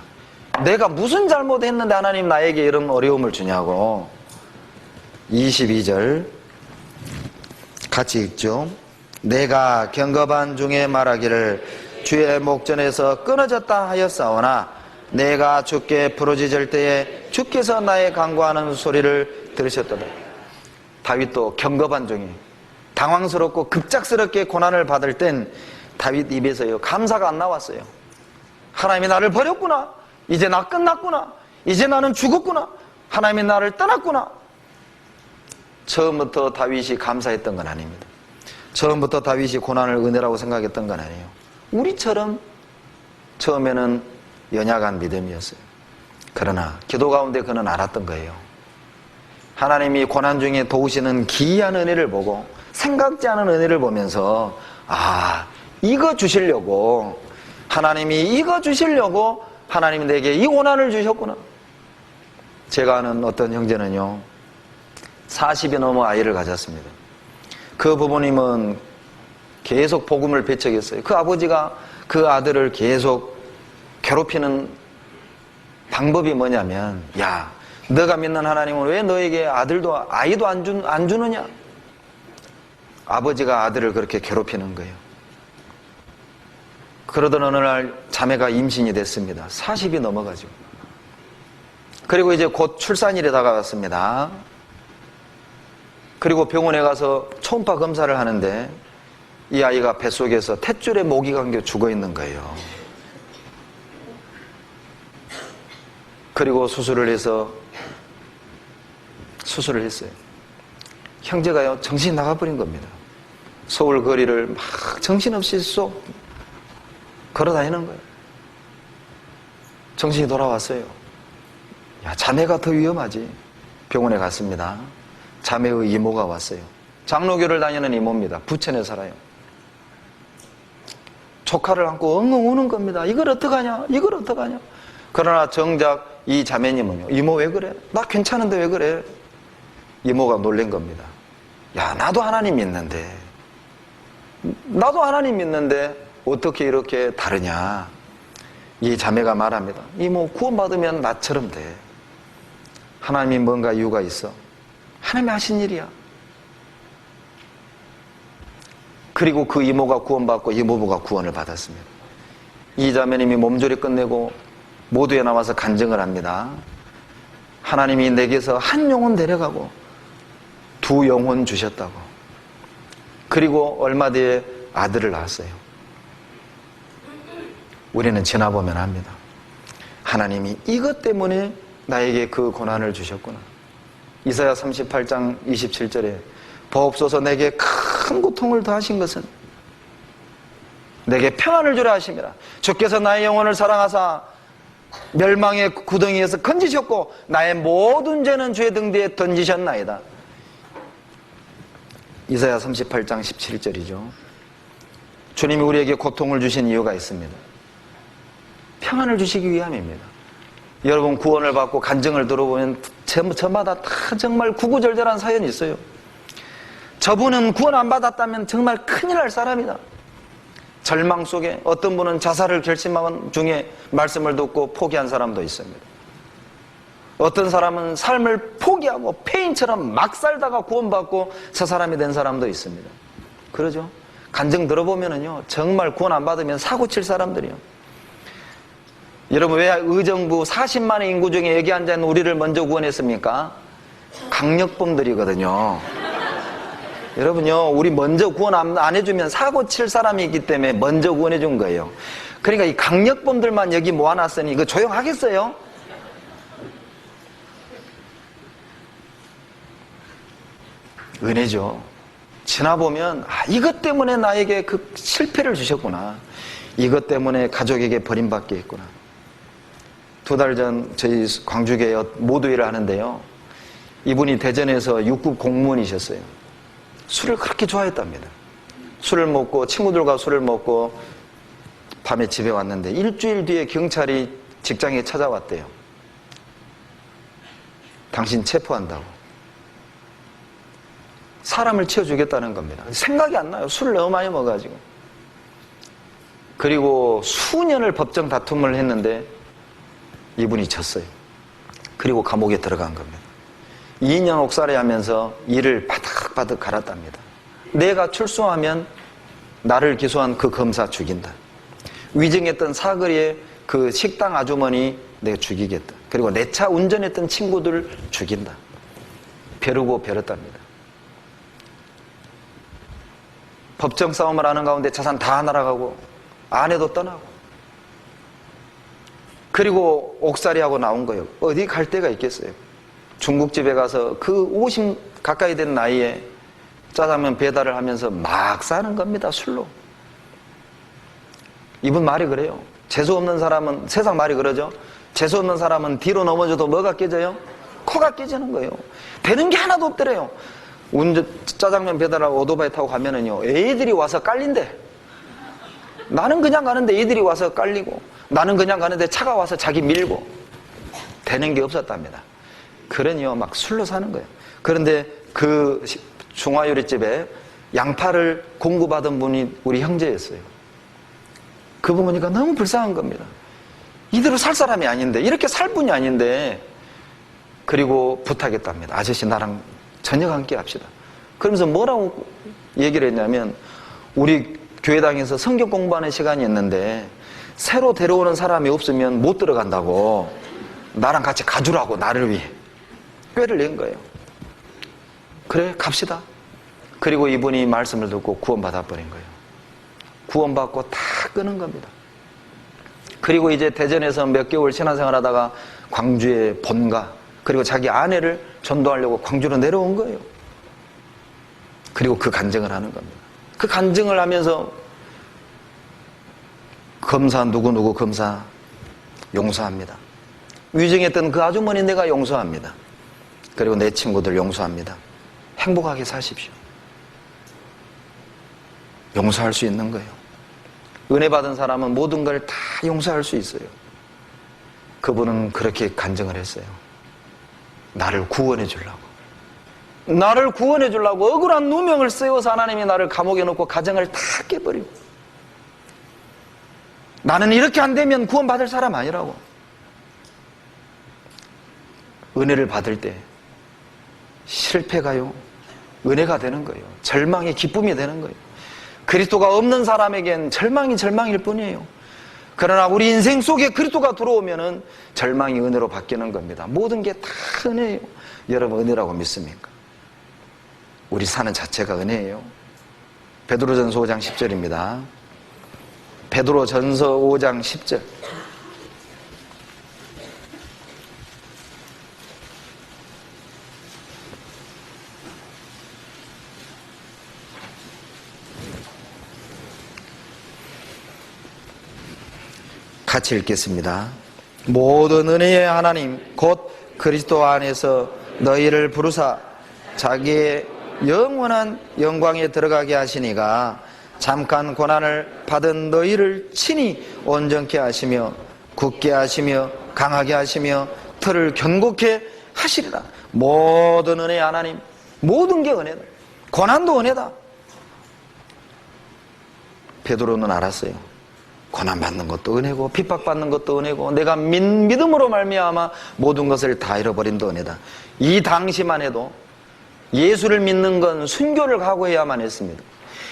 내가 무슨 잘못했는데 하나님 나에게 이런 어려움을 주냐고. 22절 같이 읽죠. 내가 경거반 중에 말하기를 주의 목전에서 끊어졌다 하였사오나 내가 주께 부르짖을 때에 주께서 나의 간구하는 소리를 들으셨도다. 다윗도 경거반 중에 당황스럽고 급작스럽게 고난을 받을 땐 다윗 입에서요 감사가 안 나왔어요. 하나님이 나를 버렸구나. 이제 나 끝났구나. 이제 나는 죽었구나. 하나님이 나를 떠났구나. 처음부터 다윗이 감사했던 건 아닙니다. 처음부터 다윗이 고난을 은혜라고 생각했던 건 아니에요. 우리처럼 처음에는 연약한 믿음이었어요. 그러나 기도 가운데 그는 알았던 거예요. 하나님이 고난 중에 도우시는 기이한 은혜를 보고 생각지 않은 은혜를 보면서 아, 이거 주시려고 하나님이 이거 주시려고 하나님이 내게 이 고난을 주셨구나. 제가 아는 어떤 형제는요 40이 넘어 아이를 가졌습니다. 그 부모님은 계속 복음을 배척했어요. 그 아버지가 그 아들을 계속 괴롭히는 방법이 뭐냐면, 야, 너가 믿는 하나님은 왜 너에게 아이도 안 주느냐? 아버지가 아들을 그렇게 괴롭히는 거예요. 그러던 어느 날 자매가 임신이 됐습니다. 40이 넘어가지고. 그리고 이제 곧 출산일이 다가왔습니다. 그리고 병원에 가서 초음파 검사를 하는데 이 아이가 뱃속에서 탯줄에 목이 감겨 죽어 있는 거예요. 그리고 수술을 했어요. 형제가요, 정신이 나가버린 겁니다. 서울 거리를 막 정신없이 쏙 걸어다니는 거예요. 정신이 돌아왔어요. 야, 자매가 더 위험하지. 병원에 갔습니다. 자매의 이모가 왔어요. 장로교를 다니는 이모입니다. 부천에 살아요. 조카를 안고 엉엉 우는 겁니다. 이걸 어떡하냐? 그러나 정작 이 자매님은요, 이모 왜 그래? 나 괜찮은데 왜 그래? 이모가 놀란 겁니다. 야, 나도 하나님 믿는데 어떻게 이렇게 다르냐? 이 자매가 말합니다. 이모, 구원받으면 나처럼 돼. 하나님이 뭔가 이유가 있어. 하나님이 하신 일이야. 그리고 그 이모가 구원받고 이모부가 구원을 받았습니다. 이 자매님이 몸조리 끝내고 모두에 나와서 간증을 합니다. 하나님이 내게서 한 영혼 데려가고 두 영혼 주셨다고. 그리고 얼마 뒤에 아들을 낳았어요. 우리는 지나보면 합니다. 하나님이 이것 때문에 나에게 그 고난을 주셨구나. 이사야 38장 27절에 보옵소서 내게 큰 고통을 더하신 것은 내게 평안을 주려 하심이라. 주께서 나의 영혼을 사랑하사 멸망의 구덩이에서 건지셨고 나의 모든 죄는 주의 등 뒤에 던지셨나이다. 이사야 38장 17절이죠. 주님이 우리에게 고통을 주신 이유가 있습니다. 평안을 주시기 위함입니다. 여러분, 구원을 받고 간증을 들어보면 저마다 다 정말 구구절절한 사연이 있어요. 저분은 구원 안 받았다면 정말 큰일 날 사람이다. 절망 속에 어떤 분은 자살을 결심한 중에 말씀을 듣고 포기한 사람도 있습니다. 어떤 사람은 삶을 포기하고 폐인처럼 막 살다가 구원받고 저 사람이 된 사람도 있습니다. 그러죠? 간증 들어보면은요, 정말 구원 안 받으면 사고 칠 사람들이요. 여러분, 왜 의정부 40만의 인구 중에 여기 앉아있는 우리를 먼저 구원했습니까? 강력범들이거든요. 여러분요, 우리 먼저 구원 안 해주면 사고 칠 사람이 있기 때문에 먼저 구원해 준 거예요. 그러니까 이 강력범들만 여기 모아놨으니 이거 조용하겠어요? 은혜죠. 지나보면, 아, 이것 때문에 나에게 그 실패를 주셨구나. 이것 때문에 가족에게 버림받게 했구나. 2달 전 저희 광주교회 모두회를 하는데요. 이분이 대전에서 6급 공무원이셨어요. 술을 그렇게 좋아했답니다. 술을 먹고 친구들과 술을 먹고 밤에 집에 왔는데 일주일 뒤에 경찰이 직장에 찾아왔대요. 당신 체포한다고. 사람을 치워주겠다는 겁니다. 생각이 안 나요. 술을 너무 많이 먹어가지고. 그리고 수년을 법정 다툼을 했는데 이분이 졌어요. 그리고 감옥에 들어간 겁니다. 2년 옥살이 하면서 이를 바득바득 갈았답니다. 내가 출소하면 나를 기소한 그 검사 죽인다. 위증했던 사거리의 그 식당 아주머니 내가 죽이겠다. 그리고 내 차 운전했던 친구들 죽인다. 벼르고 벼렸답니다. 법정 싸움을 하는 가운데 자산 다 날아가고 아내도 떠나고 그리고 옥살이하고 나온 거예요. 어디 갈 데가 있겠어요. 중국집에 가서 그 50 가까이 된 나이에 짜장면 배달을 하면서 막 사는 겁니다. 술로. 이분 말이 그래요. 재수 없는 사람은, 세상 말이 그러죠. 재수 없는 사람은 뒤로 넘어져도 뭐가 깨져요? 코가 깨지는 거예요. 되는 게 하나도 없더래요. 짜장면 배달하고 오토바이 타고 가면은요, 애들이 와서 깔린대. 나는 그냥 가는데 애들이 와서 깔리고, 나는 그냥 가는데 차가 와서 자기 밀고, 되는 게 없었답니다. 그러니요, 막 술로 사는 거예요. 그런데 그 중화요리집에 양파를 공구받은 분이 우리 형제였어요. 그분 보니까 너무 불쌍한 겁니다. 이대로 살 사람이 아닌데, 이렇게 살 분이 아닌데, 그리고 부탁했답니다. 아저씨 나랑 저녁 함께 합시다. 그러면서 뭐라고 얘기를 했냐면, 우리 교회당에서 성경 공부하는 시간이 있는데 새로 데려오는 사람이 없으면 못 들어간다고, 나랑 같이 가주라고, 나를 위해 꾀를 낸 거예요. 그래 갑시다. 그리고 이분이 말씀을 듣고 구원받아버린 거예요. 구원받고 다 끄는 겁니다. 그리고 이제 대전에서 몇 개월 신앙생활 하다가 광주의 본가, 그리고 자기 아내를 전도하려고 광주로 내려온 거예요. 그리고 그 간증을 하는 겁니다. 그 간증을 하면서 검사 누구누구 검사 용서합니다. 위증했던 그 아주머니 내가 용서합니다. 그리고 내 친구들 용서합니다. 행복하게 사십시오. 용서할 수 있는 거예요. 은혜 받은 사람은 모든 걸 다 용서할 수 있어요. 그분은 그렇게 간증을 했어요. 나를 구원해 주려고. 나를 구원해 주려고 억울한 누명을 쓰여서 하나님이 나를 감옥에 넣고 가정을 다 깨버리고, 나는 이렇게 안 되면 구원받을 사람 아니라고. 은혜를 받을 때 실패가요 은혜가 되는 거예요. 절망이 기쁨이 되는 거예요. 그리스도가 없는 사람에겐 절망이 절망일 뿐이에요. 그러나 우리 인생 속에 그리스도가 들어오면은 절망이 은혜로 바뀌는 겁니다. 모든 게 다 은혜예요. 여러분 은혜라고 믿습니까? 우리 사는 자체가 은혜예요. 베드로전서 5장 10절입니다. 베드로전서 5장 10절. 같이 읽겠습니다. 모든 은혜의 하나님 곧 그리스도 안에서 너희를 부르사 자기의 영원한 영광에 들어가게 하시니가 잠깐 고난을 받은 너희를 친히 온전케 하시며 굳게 하시며 강하게 하시며 틀을 견고케 하시리라. 모든 은혜의 하나님, 모든 게 은혜다. 고난도 은혜다. 베드로는 알았어요. 고난받는 것도 은혜고 핍박받는 것도 은혜고 내가 믿음으로 말미암아 모든 것을 다 잃어버린도 은혜다. 이 당시만 해도 예수를 믿는 건 순교를 각오해야만 했습니다.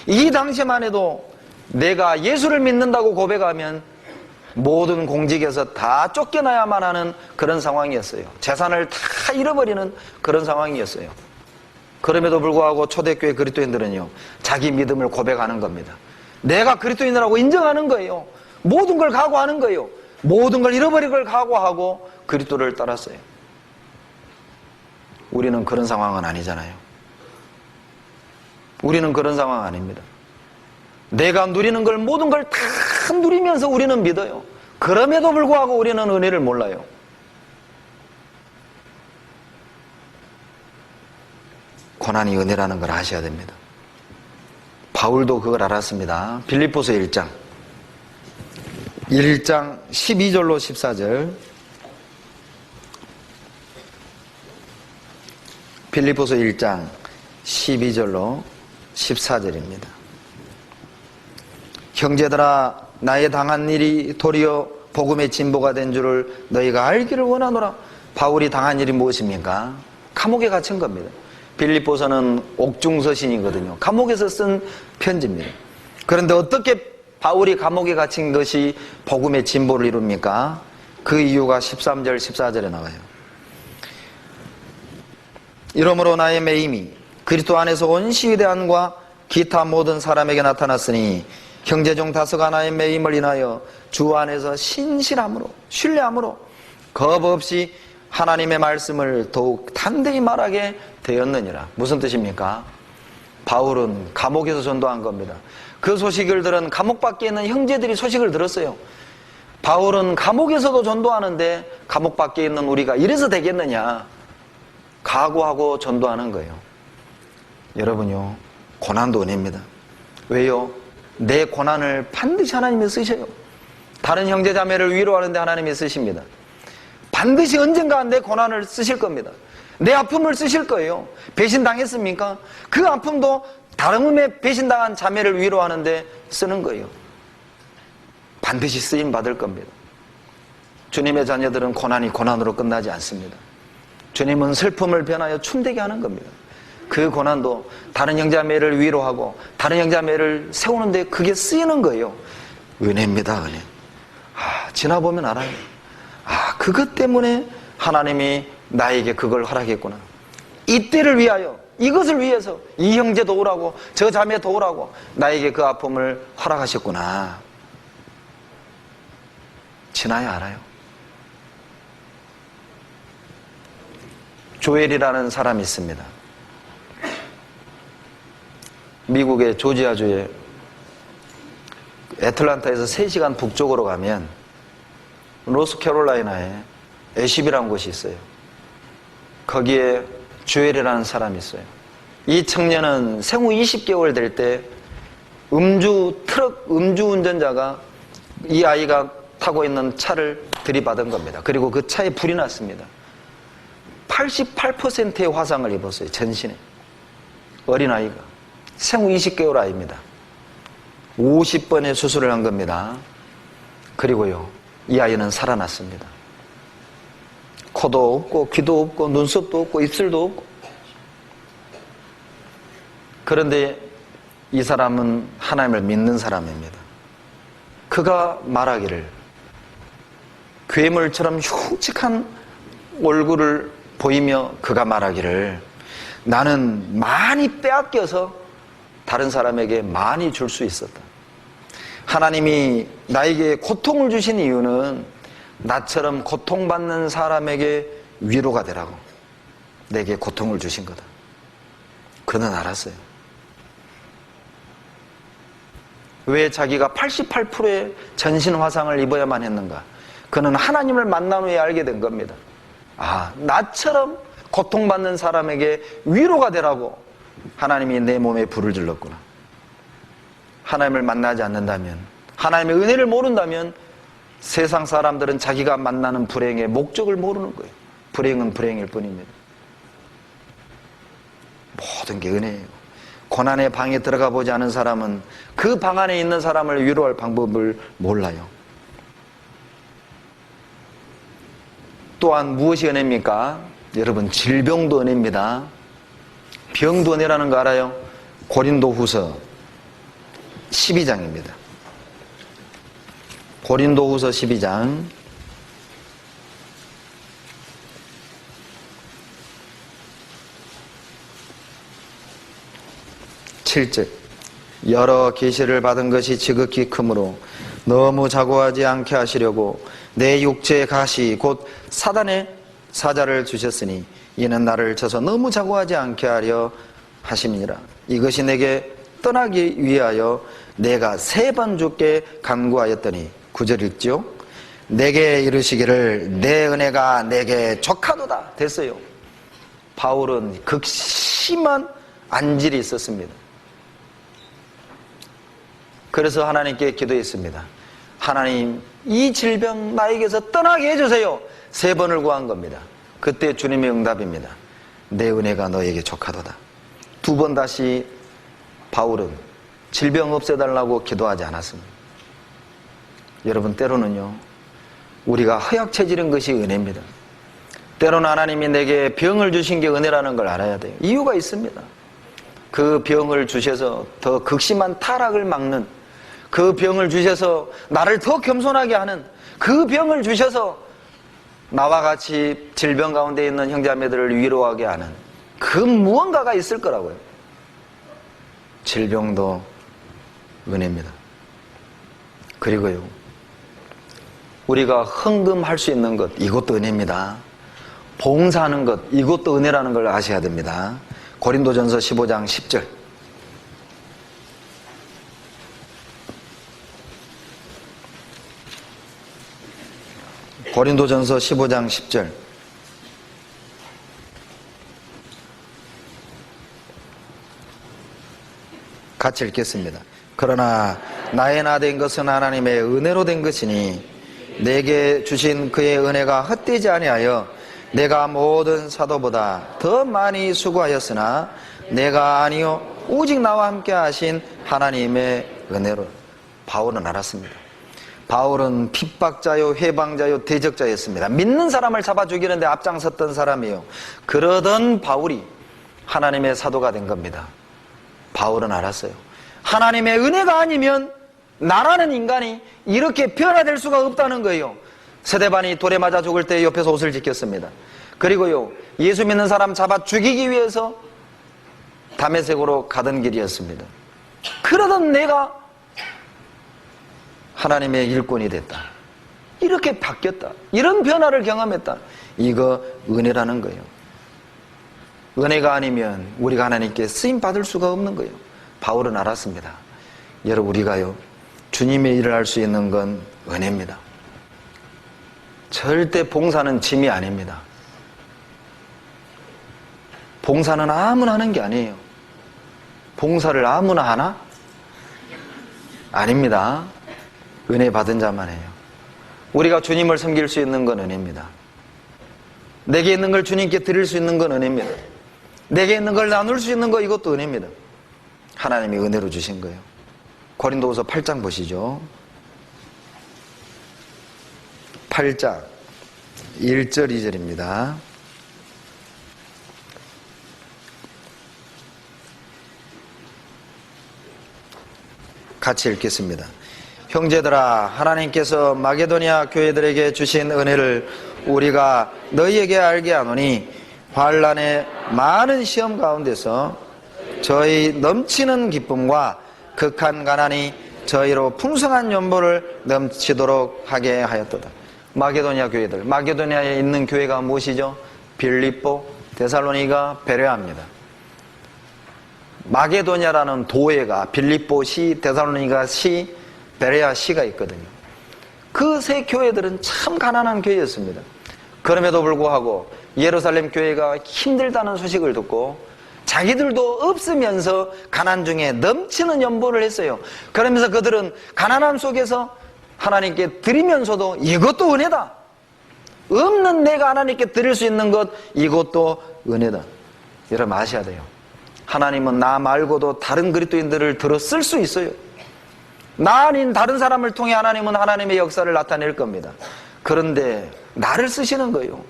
이 당시만 해도 내가 예수를 믿는다고 고백하면 모든 공직에서 다 쫓겨나야만 하는 그런 상황이었어요. 재산을 다 잃어버리는 그런 상황이었어요. 그럼에도 불구하고 초대교회 그리스도인들은요, 자기 믿음을 고백하는 겁니다. 내가 그리스도인이라고 인정하는 거예요. 모든 걸 각오하는 거예요. 모든 걸 잃어버릴 걸 각오하고 그리스도를 따랐어요. 우리는 그런 상황은 아니잖아요. 우리는 그런 상황 아닙니다. 내가 누리는 걸 모든 걸 다 누리면서 우리는 믿어요. 그럼에도 불구하고 우리는 은혜를 몰라요. 고난이 은혜라는 걸 아셔야 됩니다. 바울도 그걸 알았습니다. 빌립보서 1장 12절로 14절. 빌립보서 1장 12절로 14절입니다. 형제들아, 나의 당한 일이 도리어 복음의 진보가 된 줄을 너희가 알기를 원하노라. 바울이 당한 일이 무엇입니까? 감옥에 갇힌 겁니다. 빌립보서는 옥중서신이거든요. 감옥에서 쓴 편지입니다. 그런데 어떻게 바울이 감옥에 갇힌 것이 복음의 진보를 이룹니까? 그 이유가 13절 14절에 나와요. 이러므로 나의 매임이 그리스도 안에서 온 시위대안과 기타 모든 사람에게 나타났으니 형제 중 다수가 나의 매임을 인하여 주 안에서 신실함으로 신뢰함으로 겁 없이 하나님의 말씀을 더욱 담대히 말하게 되었느니라. 무슨 뜻입니까? 바울은 감옥에서 전도한 겁니다. 그 소식을 들은 감옥 밖에 있는 형제들이 소식을 들었어요. 바울은 감옥에서도 전도하는데 감옥 밖에 있는 우리가 이래서 되겠느냐, 각오하고 전도하는 거예요. 여러분요, 고난도 은혜입니다. 왜요? 내 고난을 반드시 하나님이 쓰셔요. 다른 형제자매를 위로하는데 하나님이 쓰십니다. 반드시 언젠가 내 고난을 쓰실 겁니다. 내 아픔을 쓰실 거예요. 배신당했습니까? 그 아픔도 다름에 배신당한 자매를 위로하는데 쓰는 거예요. 반드시 쓰임 받을 겁니다. 주님의 자녀들은 고난이 고난으로 끝나지 않습니다. 주님은 슬픔을 변하여 춤되게 하는 겁니다. 그 고난도 다른 형제자매를 위로하고 다른 형제자매를 세우는데 그게 쓰이는 거예요. 은혜입니다, 은혜. 지나보면 알아요. 그것 때문에 하나님이 나에게 그걸 허락했구나. 이때를 위하여, 이것을 위해서 이 형제 도우라고, 저 자매 도우라고 나에게 그 아픔을 허락하셨구나. 지나야 알아요. 조엘이라는 사람이 있습니다. 미국의 조지아주의 애틀란타에서 3시간 북쪽으로 가면 노스캐롤라이나에 애쉽이라는 곳이 있어요. 거기에 조엘이라는 사람이 있어요. 이 청년은 생후 20개월 될 때 트럭 음주운전자가 이 아이가 타고 있는 차를 들이받은 겁니다. 그리고 그 차에 불이 났습니다. 88%의 화상을 입었어요. 전신에. 어린아이가. 생후 20개월 아이입니다. 50번의 수술을 한 겁니다. 그리고요, 이 아이는 살아났습니다. 코도 없고 귀도 없고 눈썹도 없고 입술도 없고. 그런데 이 사람은 하나님을 믿는 사람입니다. 그가 말하기를, 괴물처럼 흉측한 얼굴을 보이며 그가 말하기를, 나는 많이 빼앗겨서 다른 사람에게 많이 줄 수 있었다. 하나님이 나에게 고통을 주신 이유는 나처럼 고통받는 사람에게 위로가 되라고 내게 고통을 주신 거다. 그는 알았어요. 왜 자기가 88%의 전신 화상을 입어야만 했는가? 그는 하나님을 만난 후에 알게 된 겁니다. 나처럼 고통받는 사람에게 위로가 되라고 하나님이 내 몸에 불을 질렀구나. 하나님을 만나지 않는다면, 하나님의 은혜를 모른다면 세상 사람들은 자기가 만나는 불행의 목적을 모르는 거예요. 불행은 불행일 뿐입니다. 모든 게 은혜예요. 고난의 방에 들어가 보지 않은 사람은 그 방 안에 있는 사람을 위로할 방법을 몰라요. 또한 무엇이 은혜입니까? 여러분, 질병도 은혜입니다. 병도 은혜라는 거 알아요? 고린도후서 12장입니다. 고린도후서 12장 7절. 여러 계시를 받은 것이 지극히 크므로 너무 자고하지 않게 하시려고 내 육체의 가시 곧 사단의 사자를 주셨으니 이는 나를 쳐서 너무 자고하지 않게 하려 하심이니라. 이것이 내게 떠나기 위하여 내가 3번 주께 간구하였더니 9절 읽죠. 내게 이르시기를 내 은혜가 내게 족하도다 됐어요. 바울은 극심한 안질이 있었습니다. 그래서 하나님께 기도했습니다. 하나님, 이 질병 나에게서 떠나게 해주세요. 3번을 구한 겁니다. 그때 주님의 응답입니다. 내 은혜가 너에게 족하도다. 2번 다시 바울은 질병 없애달라고 기도하지 않았습니다. 여러분, 때로는요, 우리가 허약체질인 것이 은혜입니다. 때로는 하나님이 내게 병을 주신 게 은혜라는 걸 알아야 돼요. 이유가 있습니다. 그 병을 주셔서 더 극심한 타락을 막는, 그 병을 주셔서 나를 더 겸손하게 하는, 그 병을 주셔서 나와 같이 질병 가운데 있는 형제자매들을 위로하게 하는 그 무언가가 있을 거라고요. 질병도 은혜입니다. 그리고요, 우리가 헌금할 수 있는 것, 이것도 은혜입니다. 봉사하는 것, 이것도 은혜라는 걸 아셔야 됩니다. 고린도전서 15장 10절. 고린도전서 15장 10절. 같이 읽겠습니다. 그러나 나의 나 된 것은 하나님의 은혜로 된 것이니 내게 주신 그의 은혜가 헛되지 아니하여 내가 모든 사도보다 더 많이 수고하였으나 내가 아니요 오직 나와 함께 하신 하나님의 은혜로 바울은 알았습니다. 바울은 핍박자요, 회방자요, 대적자였습니다. 믿는 사람을 잡아 죽이는데 앞장섰던 사람이요. 그러던 바울이 하나님의 사도가 된 겁니다. 바울은 알았어요. 하나님의 은혜가 아니면 나라는 인간이 이렇게 변화될 수가 없다는 거예요. 스데반이 돌에 맞아 죽을 때 옆에서 옷을 지켰습니다. 그리고요, 예수 믿는 사람 잡아 죽이기 위해서 다메섹으로 가던 길이었습니다. 그러던 내가 하나님의 일꾼이 됐다. 이렇게 바뀌었다. 이런 변화를 경험했다. 이거 은혜라는 거예요. 은혜가 아니면 우리가 하나님께 쓰임 받을 수가 없는 거예요. 바울은 알았습니다. 여러분, 우리가요, 주님의 일을 할 수 있는 건 은혜입니다. 절대 봉사는 짐이 아닙니다. 봉사는 아무나 하는 게 아니에요. 봉사를 아무나 하나? 아닙니다. 은혜 받은 자만 해요. 우리가 주님을 섬길 수 있는 건 은혜입니다. 내게 있는 걸 주님께 드릴 수 있는 건 은혜입니다. 내게 있는 걸 나눌 수 있는 거, 이것도 은혜입니다. 하나님이 은혜로 주신 거예요. 고린도후서 8장 보시죠. 8장 1절 2절입니다. 같이 읽겠습니다. 형제들아, 하나님께서 마게도니아 교회들에게 주신 은혜를 우리가 너희에게 알게 하노니 환난의 많은 시험 가운데서 저희 넘치는 기쁨과 극한 가난이 저희로 풍성한 연보를 넘치도록 하게 하였도다. 마게도니아 교회들, 마게도니아에 있는 교회가 무엇이죠? 빌립보, 데살로니가, 베레아입니다. 마게도니아라는 도회가 빌립보 시, 데살로니가 시, 베레아 시가 있거든요. 그 세 교회들은 참 가난한 교회였습니다. 그럼에도 불구하고 예루살렘 교회가 힘들다는 소식을 듣고 자기들도 없으면서 가난 중에 넘치는 연보를 했어요. 그러면서 그들은 가난함 속에서 하나님께 드리면서도 이것도 은혜다. 없는 내가 하나님께 드릴 수 있는 것, 이것도 은혜다. 여러분 아셔야 돼요. 하나님은 나 말고도 다른 그리스도인들을 들어 쓸 수 있어요. 나 아닌 다른 사람을 통해 하나님은 하나님의 역사를 나타낼 겁니다. 그런데 나를 쓰시는 거예요.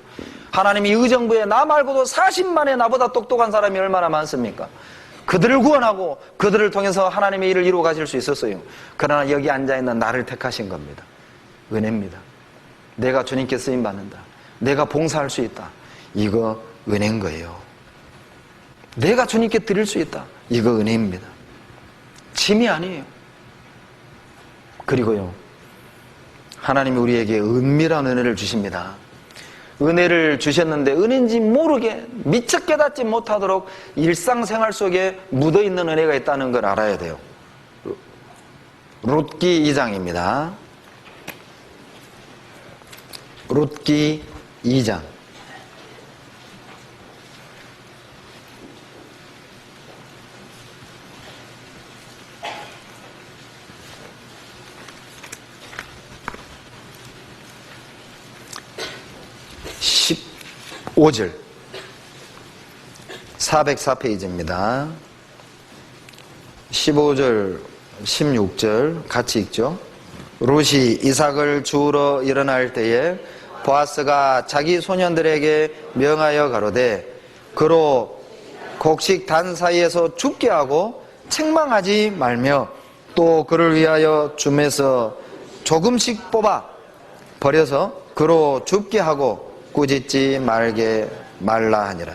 하나님이 의정부에 나 말고도 40만의 나보다 똑똑한 사람이 얼마나 많습니까? 그들을 구원하고 그들을 통해서 하나님의 일을 이루어 가실 수 있었어요. 그러나 여기 앉아있는 나를 택하신 겁니다. 은혜입니다. 내가 주님께 쓰임받는다. 내가 봉사할 수 있다. 이거 은혜인 거예요. 내가 주님께 드릴 수 있다. 이거 은혜입니다. 짐이 아니에요. 그리고요, 하나님이 우리에게 은밀한 은혜를 주십니다. 은혜를 주셨는데 은혜인지 모르게 미처 깨닫지 못하도록 일상생활 속에 묻어있는 은혜가 있다는 걸 알아야 돼요. 룻기 2장입니다. 룻기 2장 15절 404페이지입니다. 15절 16절 같이 읽죠. 룻이 이삭을 주우러 일어날 때에 보아스가 자기 소년들에게 명하여 가로되 그로 곡식 단 사이에서 죽게 하고 책망하지 말며 또 그를 위하여 줌에서 조금씩 뽑아 버려서 그로 죽게 하고 꾸짖지 말게 말라 하니라.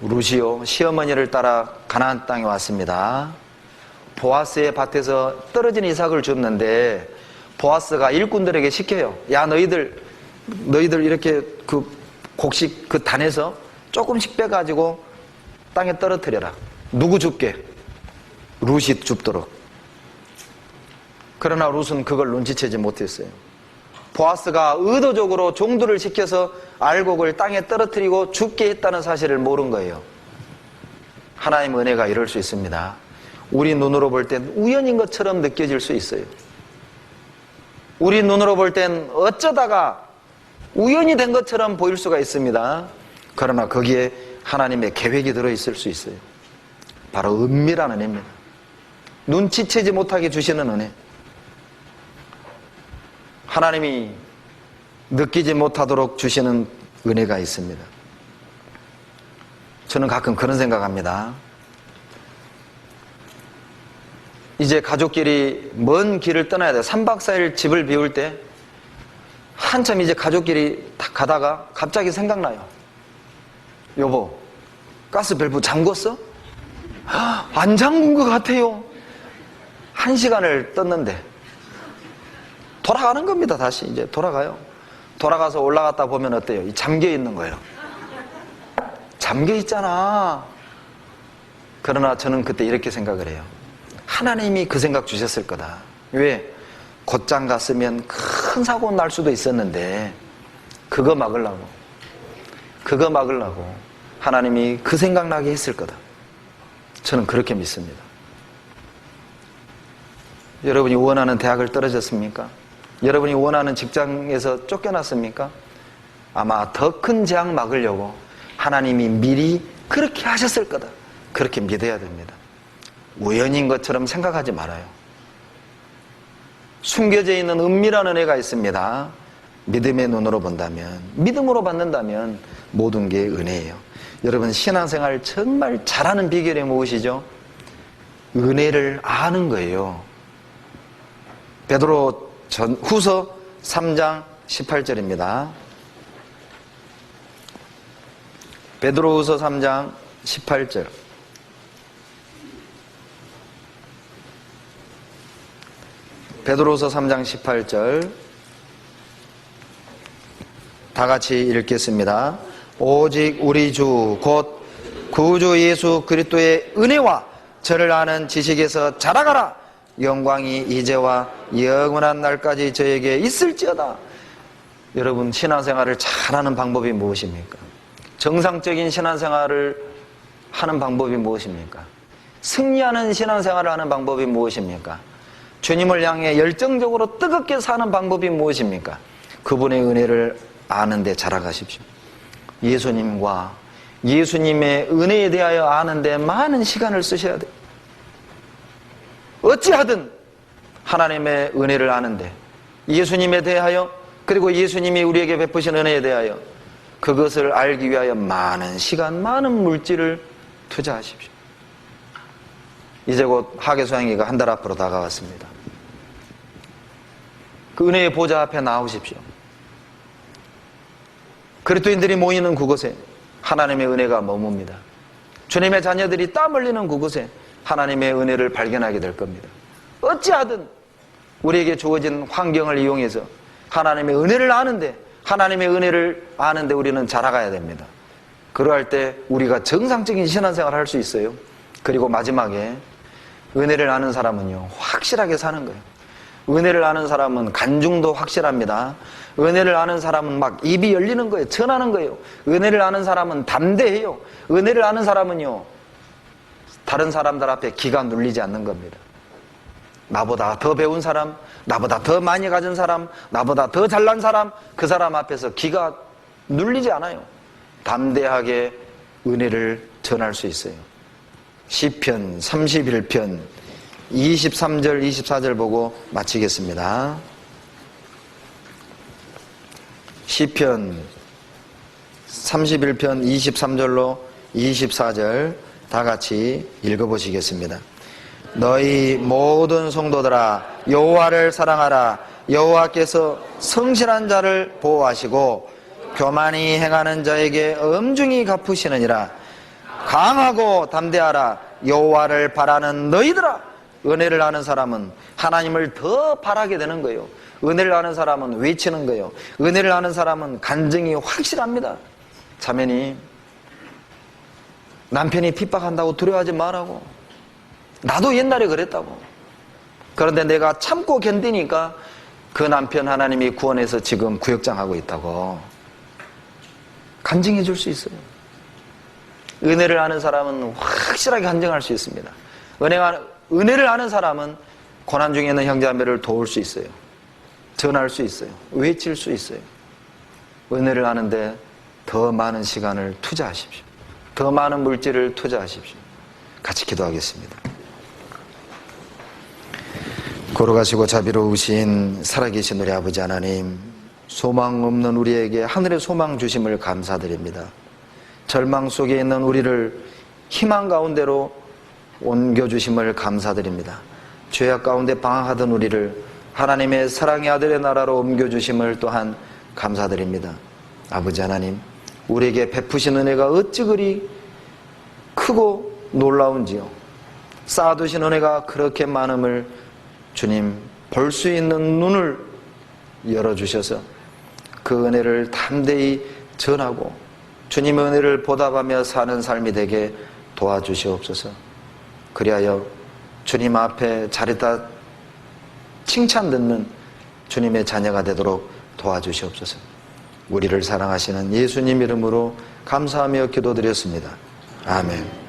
룻이요, 시어머니를 따라 가나안 땅에 왔습니다. 보아스의 밭에서 떨어진 이삭을 줍는데 보아스가 일꾼들에게 시켜요. 야, 너희들 이렇게 그 곡식 그 단에서 조금씩 빼가지고 땅에 떨어뜨려라. 누구 줍게? 룻이 줍도록. 그러나 룻은 그걸 눈치채지 못했어요. 보아스가 의도적으로 종들을 시켜서 알곡을 땅에 떨어뜨리고 죽게 했다는 사실을 모른 거예요. 하나님의 은혜가 이럴 수 있습니다. 우리 눈으로 볼 땐 우연인 것처럼 느껴질 수 있어요. 우리 눈으로 볼 땐 어쩌다가 우연이 된 것처럼 보일 수가 있습니다. 그러나 거기에 하나님의 계획이 들어있을 수 있어요. 바로 은밀한 은혜입니다. 눈치채지 못하게 주시는 은혜. 하나님이 느끼지 못하도록 주시는 은혜가 있습니다. 저는 가끔 그런 생각합니다. 이제 가족끼리 먼 길을 떠나야 돼요. 3박 4일 집을 비울 때 한참 이제 가족끼리 딱 가다가 갑자기 생각나요. 여보, 가스 밸브 잠궜어? 안 잠근 것 같아요. 1시간을 떴는데 돌아가는 겁니다. 다시 이제 돌아가요. 돌아가서 올라갔다 보면 어때요? 잠겨 있는 거예요. 잠겨 있잖아. 그러나 저는 그때 이렇게 생각을 해요. 하나님이 그 생각 주셨을 거다. 왜? 곧장 갔으면 큰 사고 날 수도 있었는데 그거 막으려고 하나님이 그 생각나게 했을 거다. 저는 그렇게 믿습니다. 여러분이 원하는 대학을 떨어졌습니까? 여러분이 원하는 직장에서 쫓겨났습니까? 아마 더 큰 재앙 막으려고 하나님이 미리 그렇게 하셨을 거다. 그렇게 믿어야 됩니다. 우연인 것처럼 생각하지 말아요. 숨겨져 있는 은밀한 은혜가 있습니다. 믿음의 눈으로 본다면, 믿음으로 받는다면 모든 게 은혜예요. 여러분, 신앙생활 정말 잘하는 비결이 무엇이죠? 은혜를 아는 거예요. 베드로 후서 3장 18절입니다. 베드로후서 3장 18절. 베드로후서 3장 18절 다 같이 읽겠습니다. 오직 우리 주 곧 구주 예수 그리스도의 은혜와 저를 아는 지식에서 자라가라. 영광이 이제와 영원한 날까지 저에게 있을지어다. 여러분, 신앙생활을 잘하는 방법이 무엇입니까? 정상적인 신앙생활을 하는 방법이 무엇입니까? 승리하는 신앙생활을 하는 방법이 무엇입니까? 주님을 향해 열정적으로 뜨겁게 사는 방법이 무엇입니까? 그분의 은혜를 아는데 자라가십시오. 예수님과 예수님의 은혜에 대하여 아는데 많은 시간을 쓰셔야 돼요. 어찌하든 하나님의 은혜를 아는데, 예수님에 대하여, 그리고 예수님이 우리에게 베푸신 은혜에 대하여 그것을 알기 위하여 많은 시간, 많은 물질을 투자하십시오. 이제 곧 하계수행위가 한 달 앞으로 다가왔습니다. 그 은혜의 보좌 앞에 나오십시오. 그리스도인들이 모이는 그곳에 하나님의 은혜가 머뭅니다. 주님의 자녀들이 땀 흘리는 그곳에 하나님의 은혜를 발견하게 될 겁니다. 어찌하든 우리에게 주어진 환경을 이용해서 하나님의 은혜를 아는데, 하나님의 은혜를 아는데 우리는 자라가야 됩니다. 그러할 때 우리가 정상적인 신앙생활을 할 수 있어요. 그리고 마지막에 은혜를 아는 사람은요, 확실하게 사는 거예요. 은혜를 아는 사람은 간중도 확실합니다. 은혜를 아는 사람은 막 입이 열리는 거예요. 전하는 거예요. 은혜를 아는 사람은 담대해요. 은혜를 아는 사람은요, 다른 사람들 앞에 기가 눌리지 않는 겁니다. 나보다 더 배운 사람, 나보다 더 많이 가진 사람, 나보다 더 잘난 사람, 그 사람 앞에서 기가 눌리지 않아요. 담대하게 은혜를 전할 수 있어요. 시편 31편 23절 24절 보고 마치겠습니다. 시편 31편 23절로 24절 다 같이 읽어보시겠습니다. 너희 모든 성도들아, 여호와를 사랑하라. 여호와께서 성실한 자를 보호하시고 교만히 행하는 자에게 엄중히 갚으시느니라. 강하고 담대하라. 여호와를 바라는 너희들아. 은혜를 아는 사람은 하나님을 더 바라게 되는 거예요. 은혜를 아는 사람은 외치는 거예요. 은혜를 아는 사람은 간증이 확실합니다. 자매님, 남편이 핍박한다고 두려워하지 말라고. 나도 옛날에 그랬다고. 그런데 내가 참고 견디니까 그 남편 하나님이 구원해서 지금 구역장하고 있다고 간증해 줄 수 있어요. 은혜를 아는 사람은 확실하게 간증할 수 있습니다. 은혜를 아는 사람은 고난 중에 있는 형제자매를 도울 수 있어요. 전할 수 있어요. 외칠 수 있어요. 은혜를 아는데 더 많은 시간을 투자하십시오. 더 많은 물질을 투자하십시오. 같이 기도하겠습니다. 걸어가시고 자비로우신 살아계신 우리 아버지 하나님, 소망 없는 우리에게 하늘의 소망 주심을 감사드립니다. 절망 속에 있는 우리를 희망 가운데로 옮겨주심을 감사드립니다. 죄악 가운데 방황하던 우리를 하나님의 사랑의 아들의 나라로 옮겨주심을 또한 감사드립니다. 아버지 하나님, 우리에게 베푸신 은혜가 어찌 그리 크고 놀라운지요. 쌓아두신 은혜가 그렇게 많음을 주님 볼 수 있는 눈을 열어주셔서 그 은혜를 담대히 전하고 주님의 은혜를 보답하며 사는 삶이 되게 도와주시옵소서. 그리하여 주님 앞에 자리다 칭찬 듣는 주님의 자녀가 되도록 도와주시옵소서. 우리를 사랑하시는 예수님 이름으로 감사하며 기도드렸습니다. 아멘.